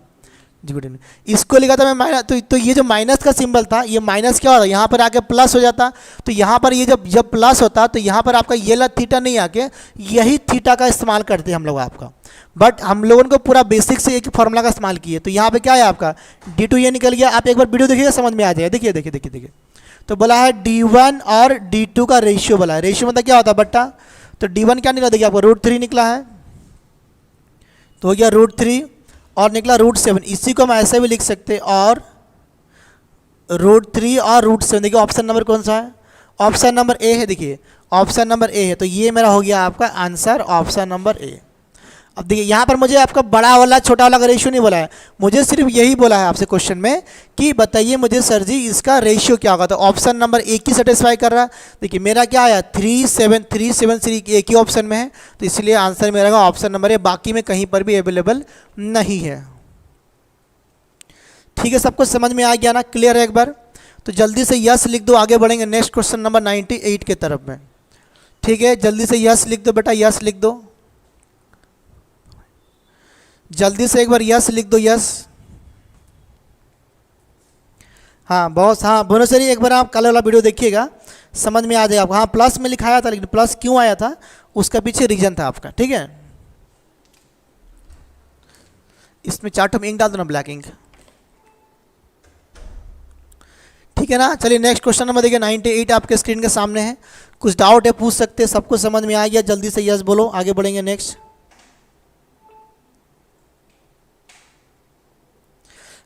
इसको लिखा था मैं माइनस, तो ये जो माइनस का सिंबल था ये माइनस क्या होता यहाँ पर आके प्लस हो जाता, तो यहाँ पर ये जब प्लस होता तो यहाँ पर आपका ये ला थीटा नहीं आके यही थीटा का इस्तेमाल करते हैं हम लोग आपका, बट हम लोगों को पूरा बेसिक से एक फॉर्मूला का इस्तेमाल किए। तो यहाँ पे क्या है आपका D2 ये निकल गया, आप एक बार वीडियो देखिएगा समझ में आ जाएगा। देखिए देखिए देखिए देखिए, तो बोला है D1 और D2 का रेशियो बोला है, रेशियो मतलब क्या होता है बट्टा, तो D1 क्या निकला देखिए आपको √3 निकला है, तो हो गया √3 और निकला √7, इसी को हम ऐसे भी लिख सकते और √3 और √7। देखिए ऑप्शन नंबर कौन सा है? ऑप्शन नंबर ए है, देखिए ऑप्शन नंबर ए है, तो ये मेरा हो गया आपका आंसर ऑप्शन नंबर ए। अब देखिए यहाँ पर मुझे आपका बड़ा वाला छोटा वाला का रेशियो नहीं बोला है, मुझे सिर्फ यही बोला है आपसे क्वेश्चन में कि बताइए मुझे सर जी इसका रेशियो क्या होगा, तो ऑप्शन नंबर ए की सेटिस्फाई कर रहा है। देखिए मेरा क्या आया 373 एक ही ऑप्शन में है, तो इसलिए आंसर मेरा ऑप्शन नंबर ए, बाकी में कहीं पर भी अवेलेबल नहीं है। ठीक है, सबको समझ में आ गया ना, क्लियर है एक बार? तो जल्दी से यस लिख दो, आगे बढ़ेंगे नेक्स्ट क्वेश्चन नंबर 98 के तरफ में। ठीक है, जल्दी से यस लिख दो बेटा, यस लिख दो जल्दी से एक बार, यस लिख दो, यस। हाँ बहुत, हाँ भुवनेश्वरी एक बार आप कल वाला वीडियो देखिएगा, समझ में आ जाएगा आपको। हाँ प्लस में लिखाया था, लेकिन प्लस क्यों आया था उसका पीछे रीजन था आपका। ठीक है, इसमें चार्ट में इंक डाल दो ना, ब्लैक इंक। ठीक है ना, चलिए नेक्स्ट क्वेश्चन नंबर देखिए 98 आपके स्क्रीन के सामने है। कुछ डाउट है पूछ सकते हैं, सबको समझ में आ गया? जल्दी से यस बोलो, आगे बढ़ेंगे नेक्स्ट।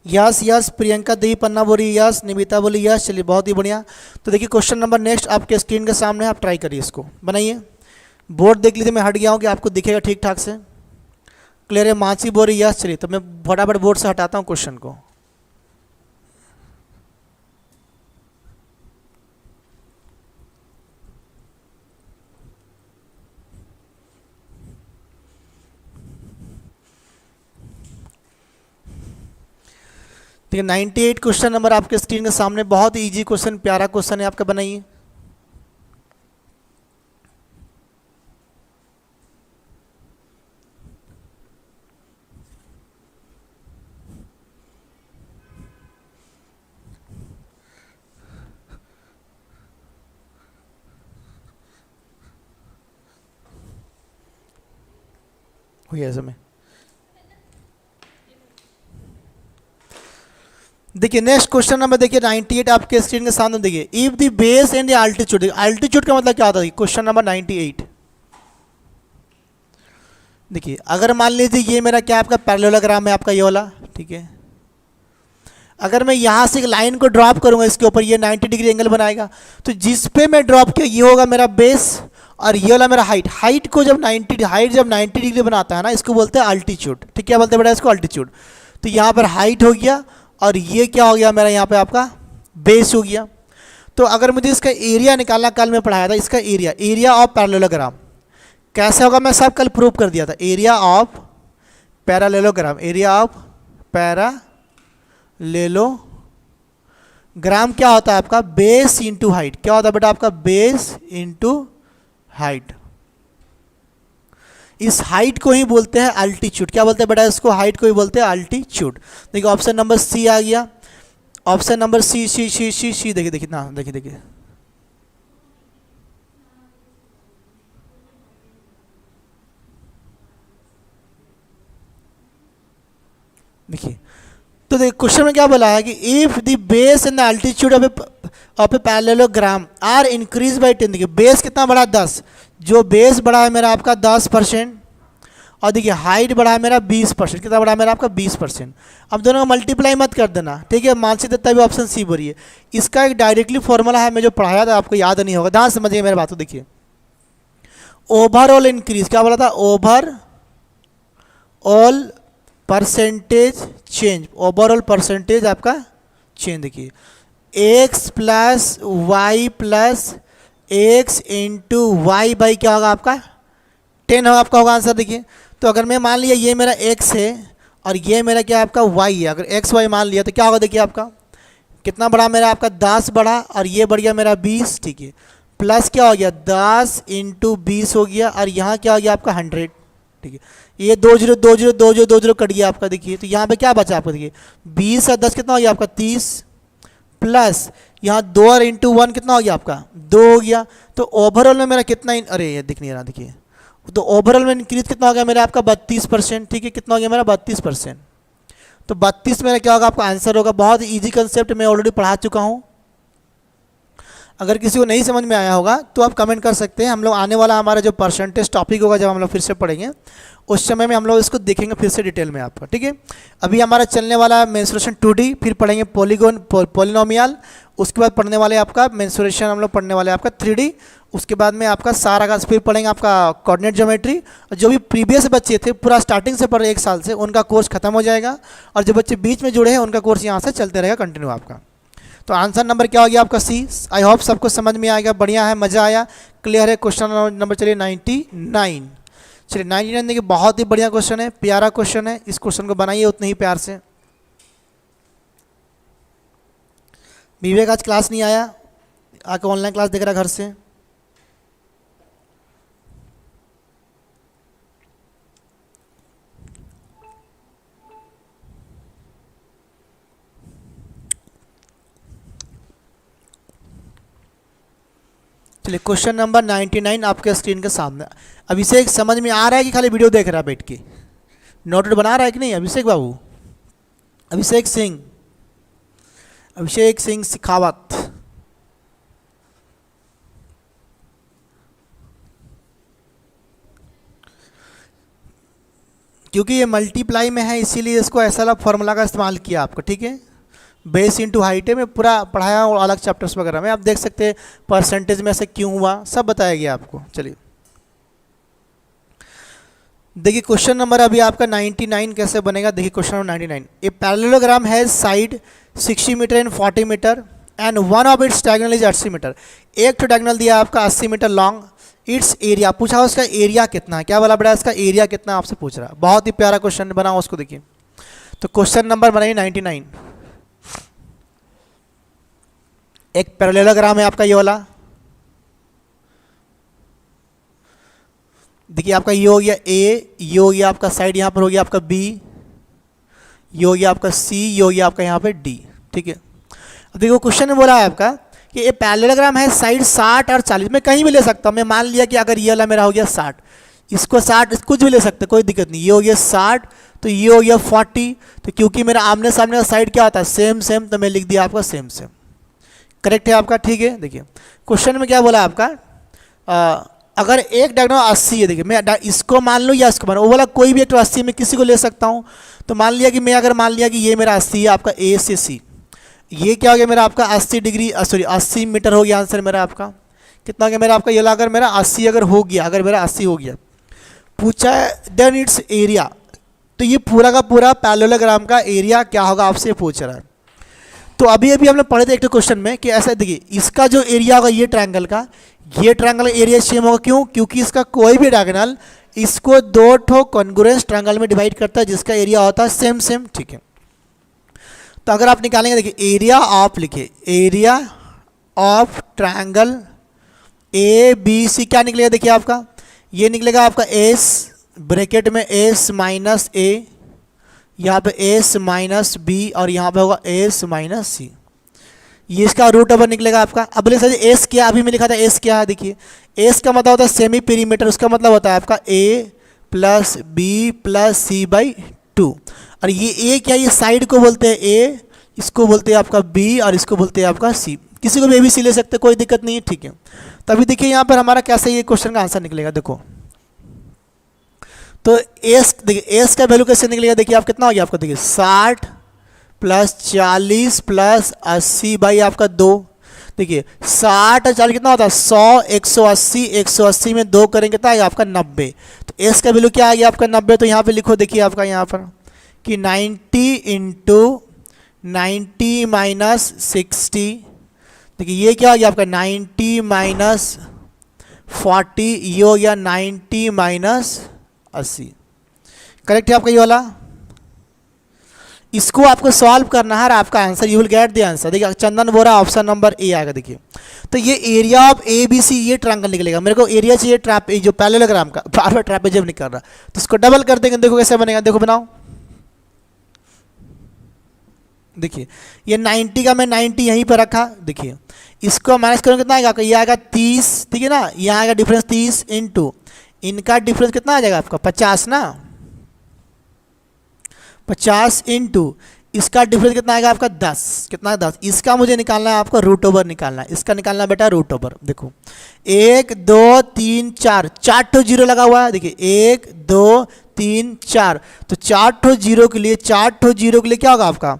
यस यस, प्रियंका देवी पन्ना बोली यस, निविता बोली यस, चलिए बहुत ही बढ़िया। तो देखिए क्वेश्चन नंबर नेक्स्ट आपके स्क्रीन के सामने है, आप ट्राई करिए, इसको बनाइए। बोर्ड देख लीजिए, मैं हट गया हूँ कि आपको दिखेगा ठीक ठाक से, क्लियर है? माची बोली यस, चलिए तो मैं फटाफट बोर्ड से हटाता हूँ क्वेश्चन को। ठीक है, 98 क्वेश्चन नंबर आपके स्क्रीन के सामने, बहुत ही इजी क्वेश्चन, प्यारा क्वेश्चन है आपका, बनाइए। हो गया समय। देखिए नेक्स्ट क्वेश्चन नंबर देखिए 98 आपके स्क्रीन के सामने, देखिए if the base and the altitude, altitude का मतलब क्या होता है क्वेश्चन नंबर 98। देखिए अगर मान लीजिए ये मेरा क्या आपका पैरेललोग्राम है आपका ये वाला, ठीक है, अगर मैं यहाँ से एक लाइन को ड्रॉप करूँगा इसके ऊपर, ये 90 डिग्री एंगल बनाएगा, तो जिस पे मैं ड्रॉप किया ये होगा मेरा बेस और ये वाला मेरा हाइट। हाइट को जब 90 डिग्री बनाता है ना, इसको बोलते हैं अल्टीट्यूड। ठीक, क्या बोलते हैं बेटा इसको? अल्टीट्यूड। तो यहाँ पर हाइट हो गया और ये क्या हो गया मेरा यहाँ पे आपका बेस हो गया। तो अगर मुझे इसका एरिया निकालना, कल मैं पढ़ाया था इसका एरिया ऑफ पैरेललोग्राम कैसे होगा, मैं सब कल प्रूव कर दिया था। Area of parallelogram, area of parallelogram क्या होता है आपका? Base into height. क्या होता है बेटा आपका? Base into height. इस हाइट को ही बोलते हैं अल्टीट्यूड। क्या बोलते हैं बेटा इसको? हाइट को ही बोलते हैं अल्टीट्यूड। देखिए ऑप्शन नंबर सी आ गया, ऑप्शन नंबर सी सी सी सी सी, देखिए देखिए ना, देखिए देखिए देखिए, तो देखिए क्वेश्चन में क्या बोला है कि if the base and the altitude of a parallelogram are increase by 10, देखिए बेस कितना बढ़ा 10, जो बेस बढ़ा है मेरा आपका 10%, और देखिए हाइट बढ़ा है मेरा 20%, कितना बढ़ा है मेरा आपका 20%। अब दोनों का मल्टीप्लाई मत कर देना, ठीक है, मानसिक दत्ता भी ऑप्शन सी बोलिए। इसका एक डायरेक्टली फॉर्मूला है, मैं जो पढ़ाया था आपको याद नहीं होगा, ध्यान समझिए मेरे बात को। देखिए ओवरऑल इंक्रीज, क्या बोला था, overall percentage change, overall percentage आपका चेंज। देखिए X plus Y plus X into Y by क्या होगा आपका 10 होगा, आपका होगा आंसर। देखिए तो अगर मैं मान लिया ये मेरा x है और ये मेरा क्या आपका y है, अगर x y मान लिया तो क्या होगा, देखिए आपका कितना बढ़ा मेरा आपका 10 बढ़ा, और ये बढ़ गया मेरा 20, ठीक है, प्लस क्या हो गया 10 इंटू 20 हो गया, और यहाँ क्या हो गया आपका 100, ठीक है, ये 2 0 2 0 2 0 2 0 कट गया आपका। देखिए तो यहाँ पे क्या बचा आपका, देखिए 20 और 10 कितना हो गया आपका 30, प्लस यहाँ 2 और इंटू 1 कितना हो गया आपका 2 हो गया। तो ओवरऑल में मेरा कितना अरे ये दिख नहीं रहा, देखिए तो ओवरऑल में इंक्रीज कितना हो गया मेरा आपका 32%, ठीक है, कितना हो गया मेरा 32%। तो 32 मेरा क्या होगा आपका आंसर होगा। बहुत इजी कंसेप्ट मैं ऑलरेडी पढ़ा चुका हूँ, अगर किसी को नहीं समझ में आया होगा तो आप कमेंट कर सकते हैं। हम लोग आने वाला हमारा जो परसेंटेज टॉपिक होगा जब हम लोग फिर से पढ़ेंगे उस समय में हम लोग इसको देखेंगे फिर से डिटेल में आपका, ठीक है। अभी हमारा चलने वाला मेंसुरेशन 2D, फिर पढ़ेंगे पॉलीगॉन पॉलिनोमियल, उसके बाद पढ़ने वाले आपका मेंसुरेशन हम लोग पढ़ने वाले आपका 3D, उसके बाद में आपका सारा का फिर पढ़ेंगे आपका कोऑर्डिनेट ज्योमेट्री। जो भी प्रीवियस बच्चे थे पूरा स्टार्टिंग से पढ़ रहे 1 साल से, उनका कोर्स खत्म हो जाएगा, और जो बच्चे बीच में जुड़े हैं उनका कोर्स यहाँ से चलते रहेगा कंटिन्यू आपका। तो आंसर नंबर क्या हो गया आपका सी। आई होप सबको समझ में आएगा, बढ़िया है, मज़ा आया, क्लियर है। क्वेश्चन नंबर चलिए 99, चलिए 99 देखिए बहुत ही बढ़िया क्वेश्चन है, प्यारा क्वेश्चन है, इस क्वेश्चन को बनाइए उतने ही प्यार से। विवेक आज क्लास नहीं आया, आके ऑनलाइन क्लास देख रहा घर से। चलिए क्वेश्चन नंबर 99 आपके स्क्रीन के सामने। अभिषेक समझ में आ रहा है कि खाली वीडियो देख रहा है बैठ के, नोट बना रहा है कि नहीं अभिषेक बाबू, अभिषेक सिंह सिखावत। क्योंकि ये मल्टीप्लाई में है इसीलिए इसको ऐसा वाला फॉर्मूला का इस्तेमाल किया आपको, ठीक है। बेस इंटू हाइट है, मैं पूरा पढ़ाया और अलग चैप्टर्स वगैरह में आप देख सकते हैं, परसेंटेज में ऐसे क्यों हुआ सब बताया गया आपको। चलिए देखिए क्वेश्चन नंबर अभी आपका 99 कैसे बनेगा। देखिए question number 99, a parallelogram has side 60 metre and 40 metre and one of its diagonal is 80 metre. एक तो डायगोनल दिया आपका 80 मीटर लॉन्ग, इट्स एरिया पूछा उसका एरिया कितना है, क्या बोला बेटा इसका एरिया कितना आपसे पूछ रहा है। बहुत ही प्यारा क्वेश्चन बना उसको देखिए। तो क्वेश्चन नंबर बनाइए 99, एक पैरेललोग्राम है आपका ये वाला, देखिए आपका ये हो गया ए, ये हो गया आपका साइड यहाँ पर हो गया आपका बी, ये हो गया आपका सी, ये हो गया आपका यहाँ पे डी, ठीक है। अब देखो क्वेश्चन में बोला है आपका कि ये पैरेललोग्राम है साइड 60 और 40, मैं कहीं भी ले सकता हूँ। मैं मान लिया कि अगर ये वाला मेरा हो गया 60, इसको 60 कुछ भी ले सकते कोई दिक्कत नहीं। ये हो गया 60 तो ये हो गया 40, तो क्योंकि मेरा आमने सामने का साइड क्या होता है सेम, तो मैं लिख दिया आपका सेम, करेक्ट है आपका, ठीक है। देखिए क्वेश्चन में क्या बोला आपका, अगर एक डायगोनल 80 है, देखिए मैं इसको मान लूँ या इसको मान लूँ, वो वाला कोई भी एक तो 80 में किसी को ले सकता हूँ। तो मान लिया कि मैं अगर मान लिया कि ये मेरा 80 है आपका ए से सी, ये क्या हो गया मेरा आपका 80 डिग्री सॉरी 80 मीटर हो गया आंसर मेरा आपका। कितना हो गया मेरा आपका, ये अगर मेरा 80 अगर हो गया, अगर मेरा 80 हो गया, पूछा है देन इट्स एरिया, तो ये पूरा का पूरा पैरेललोग्राम का एरिया क्या होगा आपसे पूछ रहा है। तो अभी हम लोग पढ़े थे एक तो क्वेश्चन में कि ऐसा देखिए इसका जो एरिया होगा ये ट्रायंगल का, ये ट्रायंगल एरिया सेम होगा, क्यों, क्योंकि इसका कोई भी डायगोनल इसको 2 ठो कॉन्ग्रुएंस ट्रायंगल में डिवाइड करता है जिसका एरिया होता है सेम, ठीक है। तो अगर आप निकालेंगे देखिए एरिया ऑफ, लिखिए area of triangle A B C क्या निकलेगा, देखिए आपका ये निकलेगा आपका एस ब्रैकेट में एस माइनस ए, यहाँ पे एस माइनस बी और यहाँ पे होगा एस माइनस सी, ये इसका रूट ओवर निकलेगा आपका। अब बोले सर एस क्या, अभी मैं लिखा था एस क्या है, देखिए एस का मतलब होता है सेमी पेरीमीटर, उसका मतलब होता है आपका A plus B plus C by 2। और ये ए क्या, ये साइड को बोलते हैं ए, इसको बोलते हैं आपका बी और इसको बोलते हैं आपका सी। किसी को भी ए बी सी ले सकते, कोई दिक्कत नहीं है, ठीक है। तो अभी देखिए यहाँ पर हमारा कैसे ये क्वेश्चन का आंसर निकलेगा, देखो तो एस, देखिए एस का वैल्यू कैसे निकलेगा, देखिए आप कितना हो गया आपका, देखिए 60 प्लस 40 प्लस 80 बाई आपका 2। देखिए 60 और 40 कितना होता है 100, 180, 180 में 2 करेंगे कितना आएगा आपका 90। तो एस का वैल्यू क्या आ गया आपका 90। तो यहाँ पे लिखो, देखिए आपका यहाँ पर कि 90 इंटू 90 माइनस 60, देखिए ये क्या हो गया आपका 90 माइनस 40, ये हो गया 90 माइनस 80। करेक्ट है आपका ये वाला। इसको आपको सॉल्व करना है और आपका answer, you will get the answer. देखिए चंदन बोरा ऑप्शन नंबर ए आएगा। देखिए तो ये area of A B C, ये ट्रायंगल निकलेगा। मेरे को एरिया चाहिए ट्रैप जो पैरेललोग्राम का, बार बार ट्रैपेजम नहीं कर रहा, तो इसको डबल कर देंगे, देखो कैसे बनेगा, देखो बनाओ। देखिए ये 90 का मैं 90 यहीं पर रखा, देखिए इसको माइनस करोगे कितना आएगा आपका, ये आएगा 30, ठीक है ना, यहाँ आएगा डिफरेंस 30 इंटू इनका डिफरेंस कितना आ जाएगा आपका 50 ना, 50 इंटू इसका डिफरेंस कितना आएगा आपका 10, कितना 10। इसका मुझे निकालना है आपको रूट ओवर निकालना है, इसका निकालना है बेटा रूट ओवर। देखो 1 2 3 4, 4 ठो जीरो लगा हुआ है, देखिए 1 2 3 4, तो 4 ठो जीरो के लिए, 4 ठो जीरो के लिए क्या होगा आपका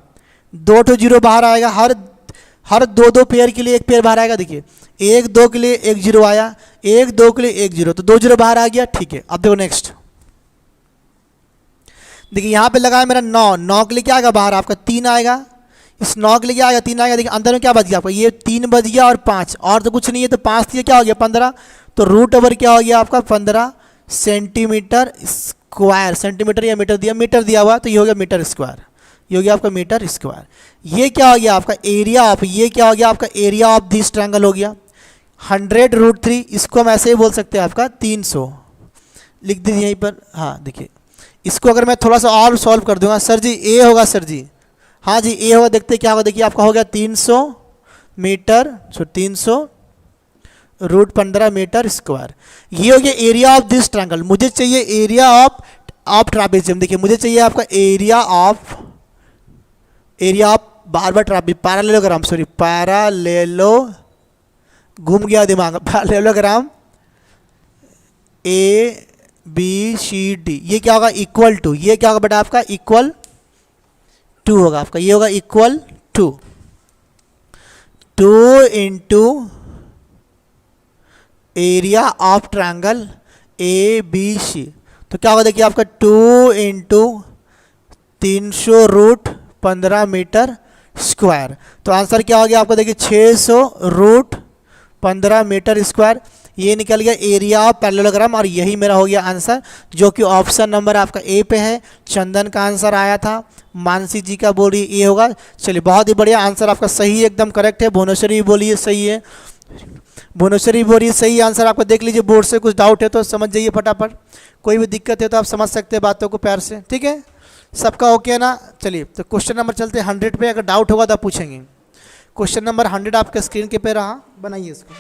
2 ठो जीरो बाहर आएगा, हर 2 पेयर के लिए एक पेयर बाहर आएगा। देखिए 1 2 के लिए एक जीरो आया, 1 2 के लिए एक जीरो, तो 2 जीरो बाहर आ गया, ठीक है। अब देखो नेक्स्ट, देखिए यहाँ पे लगा है मेरा 9, 9 के लिए क्या आएगा बाहर आपका 3 आएगा, इस 9 के लिए क्या आएगा 3 आएगा। देखिए अंदर में क्या बच गया आपका, ये 3 बच गया और 5 और तो कुछ नहीं है, तो 5 दिए क्या हो गया 15, तो रूट ओवर क्या हो गया आपका 15 सेंटीमीटर स्क्वायर, सेंटीमीटर या मीटर दिया, मीटर दिया हुआ, तो ये हो गया मीटर स्क्वायर, ये हो गया आपका मीटर स्क्वायर। ये क्या हो गया आपका एरिया ऑफ, ये क्या हो गया आपका एरिया ऑफ दिस ट्रायंगल हो गया 100√3। इसको हम ऐसे ही बोल सकते हैं आपका 300, लिख दीजिए यहीं पर। हाँ देखिए इसको अगर मैं थोड़ा सा और सॉल्व कर दूंगा, सर जी ए होगा, सर जी हाँ जी ए होगा, देखते क्या होगा। देखिए आपका हो गया 300 मीटर, 300√15 मीटर स्क्वायर। ये हो गया एरिया ऑफ दिस ट्रायंगल। मुझे चाहिए एरिया ऑफ ट्रापेजियम। देखिए मुझे चाहिए आपका एरिया ऑफ बार बार पैरेललोग्राम, सॉरी पैरेललो, घूम गया दिमाग, parallelogram A B C D, ये क्या होगा इक्वल टू, ये क्या होगा बेटा आपका इक्वल टू होगा आपका, ये होगा equal to 2 into area of triangle A B C, तो क्या होगा देखिए आपका 2 इंटू 300√15 मीटर स्क्वायर। तो आंसर क्या हो गया आपका, देखिए 600√15 मीटर स्क्वायर। ये निकल गया एरिया ऑफ पैरेललोग्राम और यही मेरा हो गया आंसर, जो कि ऑप्शन नंबर आपका ए पे है। चंदन का आंसर आया था, मानसी जी का बोलिए ये होगा। चलिए बहुत ही बढ़िया आंसर आपका सही एकदम करेक्ट है। भुवनेश्वरी बोलिए सही है, भुवनेश्वरी बोलिए सही आंसर आपका। देख लीजिए बोर्ड से कुछ डाउट है तो समझ जाइए फटाफट, कोई भी दिक्कत है तो आप समझ सकते हैं बातों को प्यार से, ठीक है। सबका ओके है ना। चलिए तो क्वेश्चन नंबर चलते हैं 100 पे, अगर डाउट होगा तो आप पूछेंगे। क्वेश्चन नंबर 100 आपके स्क्रीन के पे रहा, बनाइए इसको।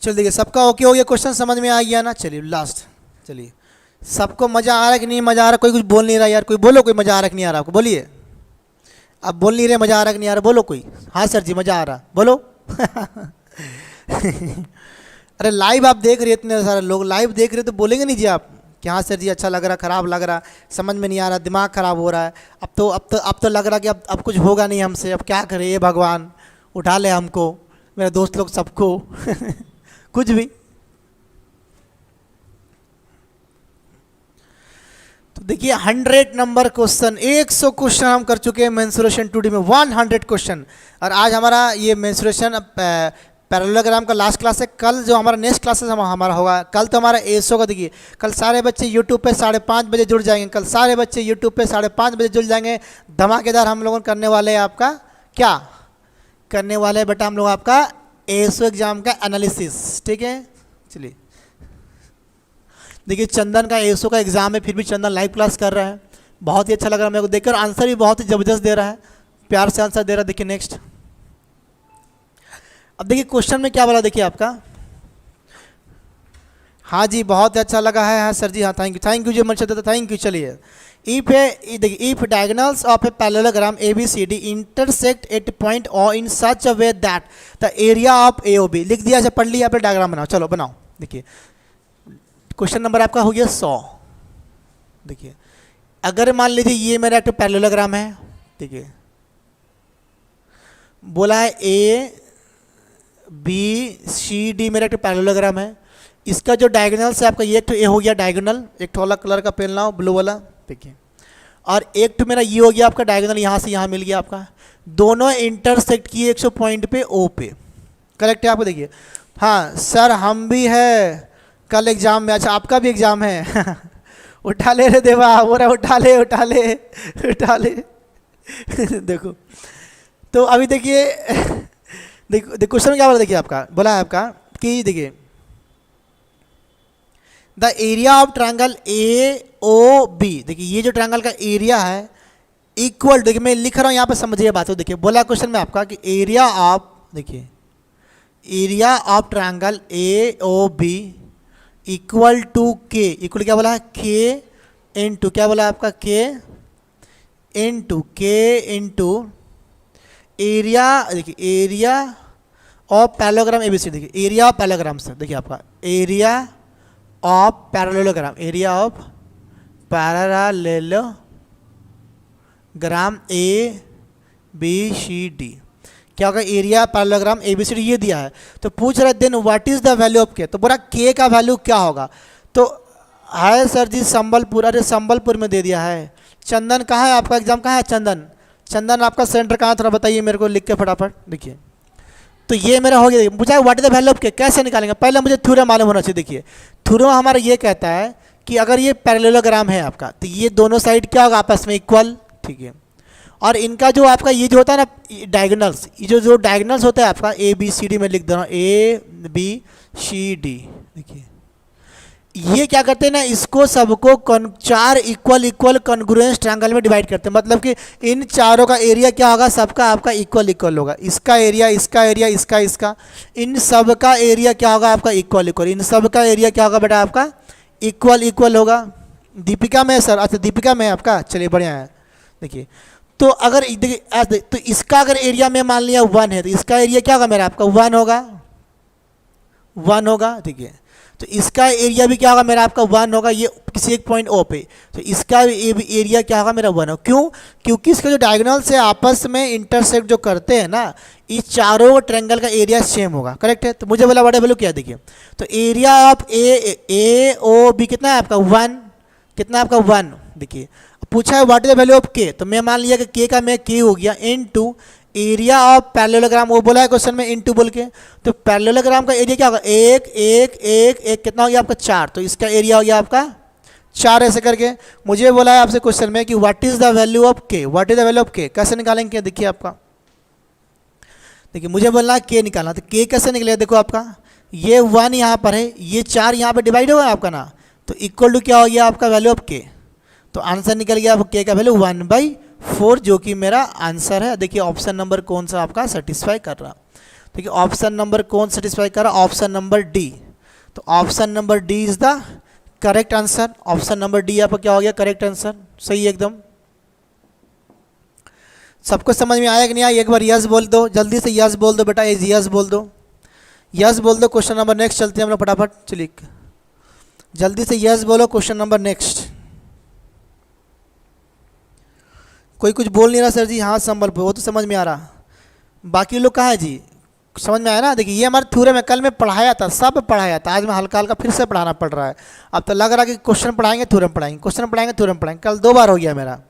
चलिए देखिए सबका ओके हो गया, क्वेश्चन समझ में आ गया ना। चलिए लास्ट, चलिए सबको मज़ा आ रहा है कि नहीं मज़ा आ रहा, कोई कुछ बोल नहीं रहा यार, कोई बोलो कोई मज़ा आ रहा कि नहीं आ रहा आपको, बोलिए। आप बोल नहीं रहे मज़ा आ रहा कि नहीं आ रहा, बोलो कोई। हाँ सर जी मज़ा आ रहा, बोलो। अरे लाइव आप देख रहे इतने सारे लोग लाइव देख रहे तो बोलेंगे नहीं जी आप कि हाँ सर जी अच्छा लग रहा, ख़राब लग रहा, समझ में नहीं आ रहा, दिमाग ख़राब हो रहा है। अब तो लग रहा कि अब कुछ होगा नहीं हमसे, अब क्या करें, ये भगवान उठा ले हमको, मेरे दोस्त लोग सबको। कुछ भी। तो देखिए 100 नंबर क्वेश्चन, 100 क्वेश्चन हम कर चुके हैं मेंसुरेशन 2D में, 100 क्वेश्चन। और आज हमारा ये मेंसुरेशन पैरेललोग्राम का लास्ट क्लास है। कल जो हमारा नेक्स्ट क्लासेस हमारा होगा, कल तो हमारा एसओ का देखिए, कल सारे बच्चे यूट्यूब पे 5:30 बजे जुड़ जाएंगे। कल सारे बच्चे यूट्यूब पे 5:30 बजे जुड़ जाएंगे। धमाकेदार हम लोगों करने वाले हैं आपका क्या करने वाले हैं बेटा, हम लोग आपका एसओ एग्जाम का एनालिसिस। ठीक है, चलिए देखिए चंदन का एसओ का एग्जाम है, फिर भी चंदन लाइव क्लास कर रहा है। बहुत ही अच्छा लग रहा है मेरे को देखकर, आंसर भी बहुत ही ज़बरदस्त दे रहा है, प्यार से आंसर दे रहा है। देखिए नेक्स्ट, अब देखिए क्वेश्चन में क्या बोला, देखिए आपका, हाँ जी बहुत अच्छा लगा है, हाँ सर जी, हाँ थैंक यू जी मन से, थैंक यू। चलिए इफ ए देखिए, if diagonals of a parallelogram A B C D intersect at point O in such a way that the area of A O B, लिख दिया, अच्छा पढ़ लिया, आप डायग्राम बनाओ, चलो बनाओ। देखिए क्वेश्चन नंबर आपका हो गया 100। देखिए अगर मान लीजिए ये मेरा एक पैरेललोग्राम है, देखिए बोला है ए बी सी डी मेरा एक पैरेललोग्राम है। इसका जो डायगोनल से आपका ये एक तो ए हो गया डायगोनल, एक तो अलग कलर का पेन लाओ ब्लू वाला, देखिए, और एक तो मेरा ये हो गया आपका डायगोनल, यहाँ से यहाँ मिल गया आपका, दोनों इंटरसेक्ट किए 100 पॉइंट पे ओ पे, करेक्ट है आपको। देखिए हाँ सर हम भी है कल एग्जाम में, अच्छा आपका भी एग्जाम है उठा ले रे देवा, बोल रहा उठा ले उठा ले उठा ले देखो तो अभी देखिए देखो क्वेश्चन में क्या बोला, देखिए आपका बोला है आपका कि देखिए the area of triangle A O B, देखिए ये जो ट्रायंगल का एरिया है इक्वल, देखिए मैं लिख रहा हूँ यहाँ पे समझिए बात हो। देखिए बोला क्वेश्चन में आपका कि एरिया ऑफ, देखिए area of triangle A O B equal to K, equal क्या बोला है के इंटू, क्या बोला आपका के इंटू एरिया, देखिए एरिया ऑफ पैरेललोग्राम एबीसी, देखिए एरिया ऑफ पैरेललोग्राम से, देखिए आपका area of parallelogram, area of parallelogram A B C D, क्या होगा area parallelogram A B C D ये दिया है। तो पूछ रहे then what is the value of के, तो बोला के का वैल्यू क्या होगा, तो है सर जी संबलपुर, अरे संबलपुर में दे दिया है। चंदन कहाँ है आपका एग्जाम, कहाँ है चंदन, चंदन आपका सेंटर कहाँ, थोड़ा बताइए मेरे को लिख के फटाफट। देखिए तो ये मेरा हो गया, पूछा what is the value of K, कैसे निकालेंगे, पहले मुझे थ्योरम मालूम होना चाहिए। देखिए थ्योरम हमारा ये कहता है कि अगर ये पैरेललोग्राम है आपका तो ये दोनों साइड क्या होगा आपस में इक्वल, ठीक है, और इनका जो आपका ये जो होता है ना डायगोनल्स, ये जो डायगोनल्स होता है आपका ए बी सी डी में लिख दे रहा हूँ, ए बी सी डी, देखिए ये क्या करते हैं ना, इसको सबको चार इक्वल कॉन्ग्रुएंस ट्रायंगल में डिवाइड करते हैं, मतलब कि इन चारों का एरिया क्या होगा, सबका आपका इक्वल होगा, इसका एरिया इसका इन सब का एरिया क्या होगा आपका इक्वल, इन सब का एरिया क्या होगा बेटा आपका इक्वल होगा। दीपिका में सर, अच्छा दीपिका में आपका, चलिए बढ़िया है। देखिए तो अगर देखिए तो इसका अगर एरिया में मान लिया 1 है तो इसका एरिया क्या होगा मेरा आपका 1 होगा, ठीक है, तो इसका एरिया भी क्या होगा मेरा आपका 1 होगा, ये किसी एक पॉइंट ओ पे, तो इसका एरिया क्या होगा मेरा 1 होगा। क्यों, क्योंकि इसका जो डायगोनल से आपस में इंटरसेक्ट जो करते हैं ना, इस चारों ट्रायंगल का एरिया सेम होगा, करेक्ट है। तो मुझे बोला बड़ा वैल्यू क्या, देखिए तो area of A O B कितना है आपका 1, कितना आपका 1, देखिए पूछा है what is the value of के, तो मैं मान लिया कि के का मैं के हो गया इनटू एरिया ऑफ पैरेललोग्राम, वो बोला है क्वेश्चन में इनटू बोल के, तो पैरेललोग्राम का एरिया क्या होगा एक कितना हो गया आपका 4, तो इसका एरिया हो गया आपका 4, ऐसे करके मुझे बोला है आपसे क्वेश्चन में कि what is the value of K, what is the value of K, कैसे निकालेंगे, देखिए आपका, देखिए मुझे बोलना है के निकालना, तो के कैसे निकलेगा, देखो आपका ये 1 यहाँ पर है, ये 4 यहाँ पर डिवाइड होगा आपका ना, तो इक्वल टू क्या हो गया आपका वैल्यू ऑफ के, तो आंसर निकल गया के का वैल्यू 1/4, जो कि मेरा आंसर है। देखिए ऑप्शन नंबर कौन सा आपका सेटिस्फाई कर रहा, देखिए ऑप्शन नंबर कौन सेटिस्फाई कर रहा, ऑप्शन नंबर डी, तो option number D is the correct answer, option number D आपका क्या हो गया करेक्ट आंसर, सही एकदम। सबको समझ में आया कि नहीं आया, एक बार यस बोल दो, जल्दी से यस बोल दो बेटा, यस बोल दो, यस बोल दो। क्वेश्चन नंबर नेक्स्ट चलते हैं हम लोग फटाफट, चलिए जल्दी से यस बोलो, क्वेश्चन नंबर नेक्स्ट। कोई कुछ बोल नहीं रहा सर जी, हाँ संबलपुर, वो तो समझ में आ रहा, बाकी लोग कहाँ है जी, समझ में आया ना। देखिए ये हमारा थ्योरम है, कल मैं पढ़ाया था, सब पढ़ाया था, आज मैं हल्का हल्का फिर से पढ़ाना पड़ रहा है। अब तो लग रहा है कि क्वेश्चन पढ़ाएंगे थ्योरम पढ़ाएंगे, क्वेश्चन पढ़ाएंगे थ्योरम पढ़ाएंगे, कल 2 बार हो गया मेरा।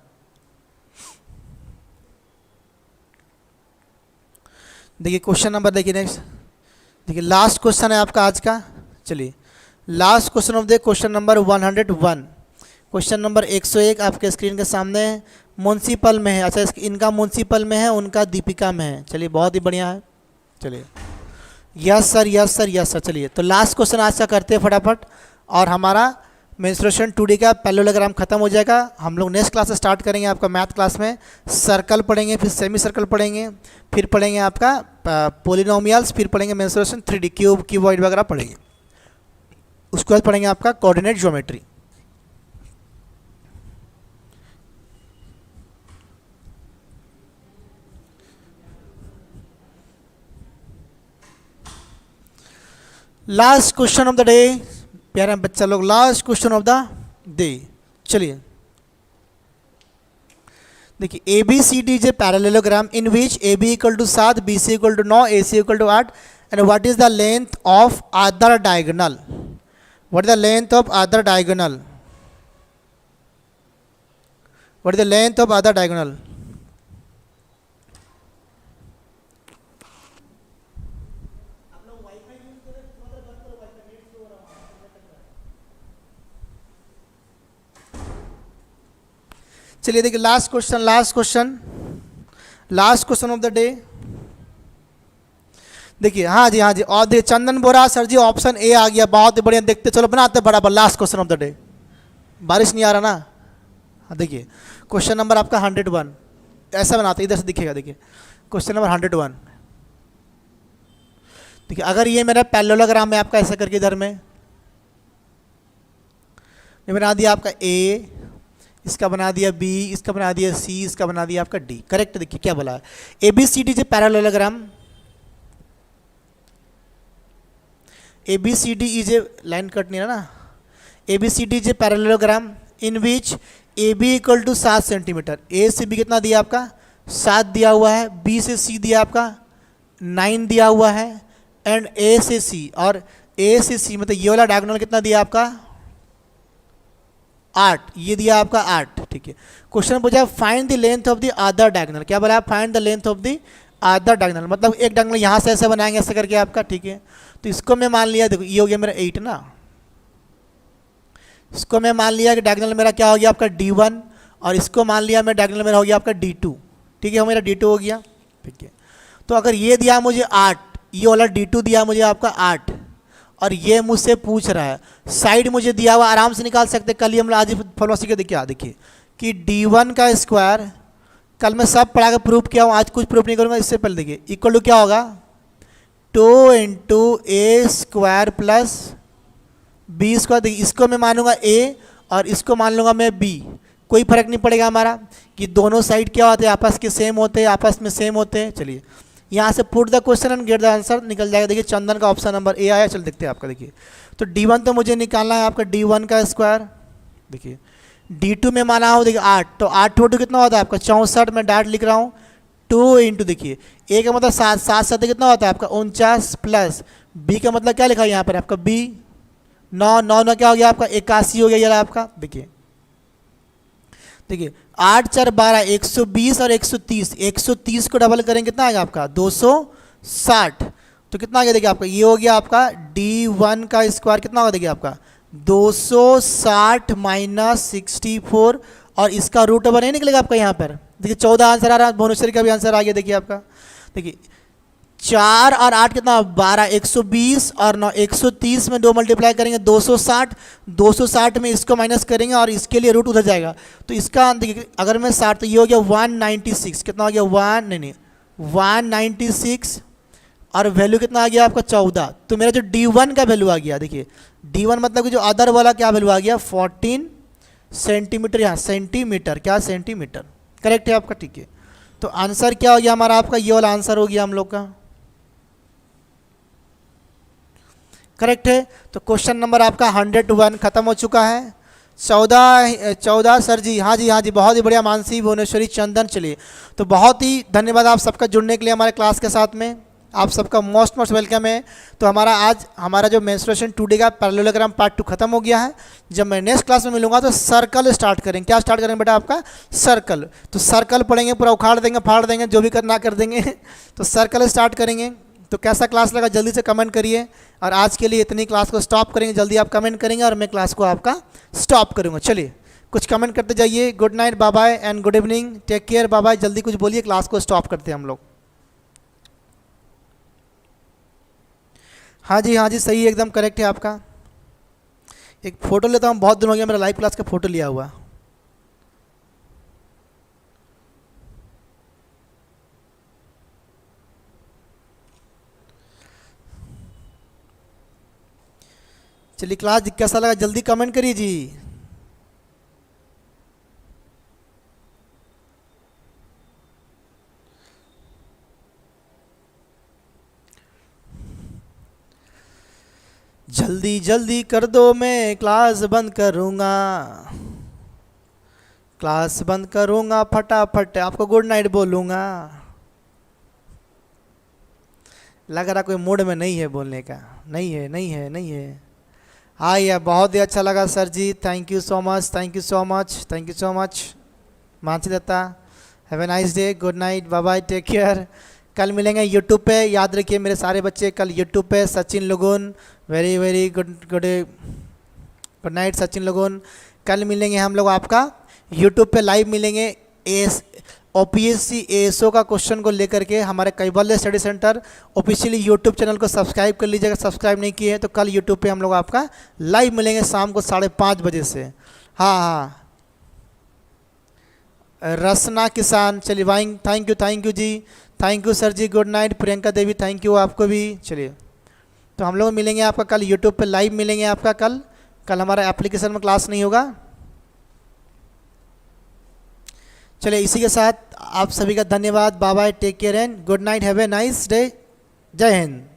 देखिए क्वेश्चन नंबर देखिए नेक्स्ट, देखिए लास्ट क्वेश्चन है आपका आज का। चलिए last question of the question number 101, question number 101 आपके स्क्रीन के सामने है। म्यूनसिपल में है, अच्छा इनका म्यूनसिपल में है, उनका दीपिका में है। चलिए बहुत ही बढ़िया है। चलिए yes sir yes sir yes sir. चलिए तो लास्ट क्वेश्चन आज का करते हैं फटाफट, और हमारा मेंस्ट्रुएशन 2D का पैरेललोग्राम खत्म हो जाएगा। हम लोग नेक्स्ट क्लास स्टार्ट करेंगे आपका मैथ क्लास में। सर्कल पढ़ेंगे, फिर सेमी सर्कल पढ़ेंगे, फिर पढ़ेंगे आपका पोलिनोमियल्स, फिर पढ़ेंगे मेंस्ट्रुएशन 3D क्यूब क्यूबॉइड वगैरह पढ़ेंगे। उसके बाद पढ़ेंगे आपका coordinate geometry. Last question of the day प्यारे बच्चा लोग, last question of the day. चलिए देखिए A B C D is a parallelogram in which A B equal to 7, B C equal to 9, A C equal to 8 and what is the length of other diagonal. What is the length of other diagonal? What is the length of other diagonal? चलिए देखिए last question of the day. देखिए हाँ जी और देखिए चंदन बोरा sir ji option A आ गया, बहुत ही बढ़िया। देखते चलो बनाते बराबर last question of the day. बारिश नहीं आ रहा ना? हाँ देखिए क्वेश्चन नंबर आपका 101 ऐसा बनाते, इधर से दिखेगा। देखिए क्वेश्चन नंबर 101। देखिए अगर ये मेरा पैरेललोग्राम है आपका, ऐसा करके इधर में ये बना दिया आपका ए, इसका बना दिया बी, इसका बना दिया सी, इसका बना दिया आपका डी। करेक्ट। देखिए क्या बोला है, A B C D is a parallelogram. A B C D is a, line cut नहीं है ना, A B C D is a parallelogram in which A B equal to 7 centimetre. A से B कितना दिया आपका 7 दिया हुआ है, बी से सी दिया आपका 9 दिया हुआ है, एंड ए से सी, और ए से सी मतलब ये वाला डायगोनल कितना दिया आपका 8, ये दिया आपका 8। ठीक है, क्वेश्चन पूछा find the length of the other diagonal. क्या बोला, find the length of the other diagonal, मतलब एक डायगोनल यहाँ से ऐसे बनाएंगे ऐसे करके आपका। ठीक है, तो इसको मैं मान लिया, देखो ये हो गया मेरा 8 ना, इसको मैं मान लिया कि डायगोनल मेरा क्या हो गया आपका D1, और इसको मान लिया मैं डायगोनल मेरा हो गया आपका D2। ठीक है, मेरा D2 हो गया। ठीक है, तो अगर ये दिया मुझे 8, ये वाला D2 दिया मुझे आपका 8, और ये मुझसे पूछ रहा है साइड मुझे दिया हुआ, आराम से निकाल सकते। कल ही हम लोग आज ही फॉर्मूला सीखे, देखिए कि D1 का स्क्वायर, कल मैं सब पढ़ा कर प्रूफ किया हूँ, आज कुछ प्रूफ नहीं करूँगा। इससे पहले देखिए इक्वल टू क्या होगा 2 इंटू ए स्क्वायर प्लस बी स्क्वायर। देखिए इसको मैं मानूंगा ए और इसको मान लूँगा मैं बी, कोई फर्क नहीं पड़ेगा हमारा कि दोनों साइड क्या होते हैं, आपस के सेम होते हैं, आपस में सेम होते हैं। चलिए यहाँ से put the question and get the answer निकल जाएगा। देखिए चंदन का ऑप्शन नंबर ए आया। चल देखते हैं आपका। देखिए तो D1 तो मुझे निकालना है आपका D1 का स्क्वायर। देखिए D2 में माना हो, देखिए 8, तो 8 टू कितना होता है आपका 64, में डायरेक्ट लिख रहा हूँ 2 इंटू, देखिए ए का मतलब 7, 7 7 कितना होता है आपका 49, प्लस बी का मतलब क्या लिखा है यहाँ पर आपका बी 9, 9 9 क्या हो गया आपका 81 हो गया ये आपका। देखिए 8 4 12, 120 और 130, 130 को डबल करेंगे कितना आएगा आपका 260। तो कितना आ गया देखिए आपका, ये हो गया आपका D1 का स्क्वायर कितना होगा देखिए आपका 260 माइनस 64, और इसका रूट ओवर नहीं निकलेगा आपका यहाँ पर। देखिए 14 आंसर आ रहा है, भुवनेश्वरी का भी आंसर आ गया। देखिए आपका, देखिए 4 और 8 कितना 12, 120 और 9, 130 में 2 मल्टीप्लाई करेंगे 260, 260 में इसको माइनस करेंगे और इसके लिए रूट उधर जाएगा। तो इसका देखिए अगर मैं 60, तो ये हो गया 196, कितना हो गया 196, और वैल्यू कितना आ गया आपका 14। तो मेरा जो D1 का वैल्यू आ गया, देखिए D1 मतलब कि जो अदर वाला क्या वैल्यू आ गया 14 सेंटीमीटर, यहाँ सेंटीमीटर क्या सेंटीमीटर। करेक्ट है आपका। ठीक है, तो आंसर क्या हो गया हमारा आपका, ये वाला आंसर हो गया हम लोग का। करेक्ट है, तो क्वेश्चन नंबर आपका 101 खत्म हो चुका है। 14 सर जी, हाँ जी बहुत ही बढ़िया, मानसी, भुवनेश्वरी, चंदन। चलिए तो बहुत ही धन्यवाद आप सबका जुड़ने के लिए हमारे क्लास के साथ में, आप सबका मोस्ट वेलकम है। तो हमारा जो मेंस्ट्रुएशन 2D का पैरेललोग्राम पार्ट 2 खत्म हो गया है। जब मैं नेक्स्ट क्लास में मिलूंगा तो सर्कल स्टार्ट करेंगे। क्या स्टार्ट करेंगे बेटा आपका सर्कल, तो सर्कल पढ़ेंगे, पूरा उखाड़ देंगे, फाड़ देंगे, जो भी करना कर देंगे। तो सर्कल स्टार्ट करेंगे। तो कैसा क्लास लगा जल्दी से कमेंट करिए। और आज के लिए इतनी क्लास को स्टॉप करेंगे, जल्दी आप कमेंट करेंगे और मैं क्लास को आपका स्टॉप करूँगा। चलिए कुछ कमेंट करते जाइए। Good night, bye bye and good evening, take care, bye bye. जल्दी कुछ बोलिए, क्लास को स्टॉप करते हैं हम लोग। हाँ जी सही है, एकदम करेक्ट है आपका। एक फ़ोटो लेता हूँ, बहुत दिन हो गया मेरा लाइव क्लास का फ़ोटो लिया हुआ। चलिए क्लास कैसा लगा जल्दी कमेंट करिए जी। जल्दी जल्दी कर दो, मैं क्लास बंद करूँगा, क्लास बंद करूँगा, फटाफट आपको गुड नाइट बोलूँगा। लग रहा कोई मूड में नहीं है बोलने का, नहीं है। हाँ यार बहुत ही अच्छा लगा sir ji, thank you so much, thank you so much Mansi Datta. Have a nice day, good night, bye bye, take care. कल मिलेंगे यूट्यूब पे, याद रखिए मेरे सारे बच्चे, कल यूट्यूब पे Sachin Lugun, very very good night Sachin Lugun. कल मिलेंगे हम लोग आपका यूट्यूब पे लाइव मिलेंगे। OPSC ASO का क्वेश्चन को लेकर के हमारे Kaibalya study centre officially YouTube channel को सब्सक्राइब कर लीजिएगा, सब्सक्राइब नहीं किए हैं तो कल यूट्यूब पे हम लोग आपका लाइव मिलेंगे शाम को 5:30 बजे से। हाँ रसना किसान, चलिए वाइंग, thank you ji, thank you sir ji, good night. Priyanka Devi thank you आपको भी। चलिए तो हम लोग मिलेंगे आपका कल यूट्यूब पे लाइव मिलेंगे आपका कल हमारा एप्लीकेशन में क्लास नहीं होगा। चलिए इसी के साथ आप सभी का धन्यवाद, bye bye, take care and good night, have a nice day, Jai Hind.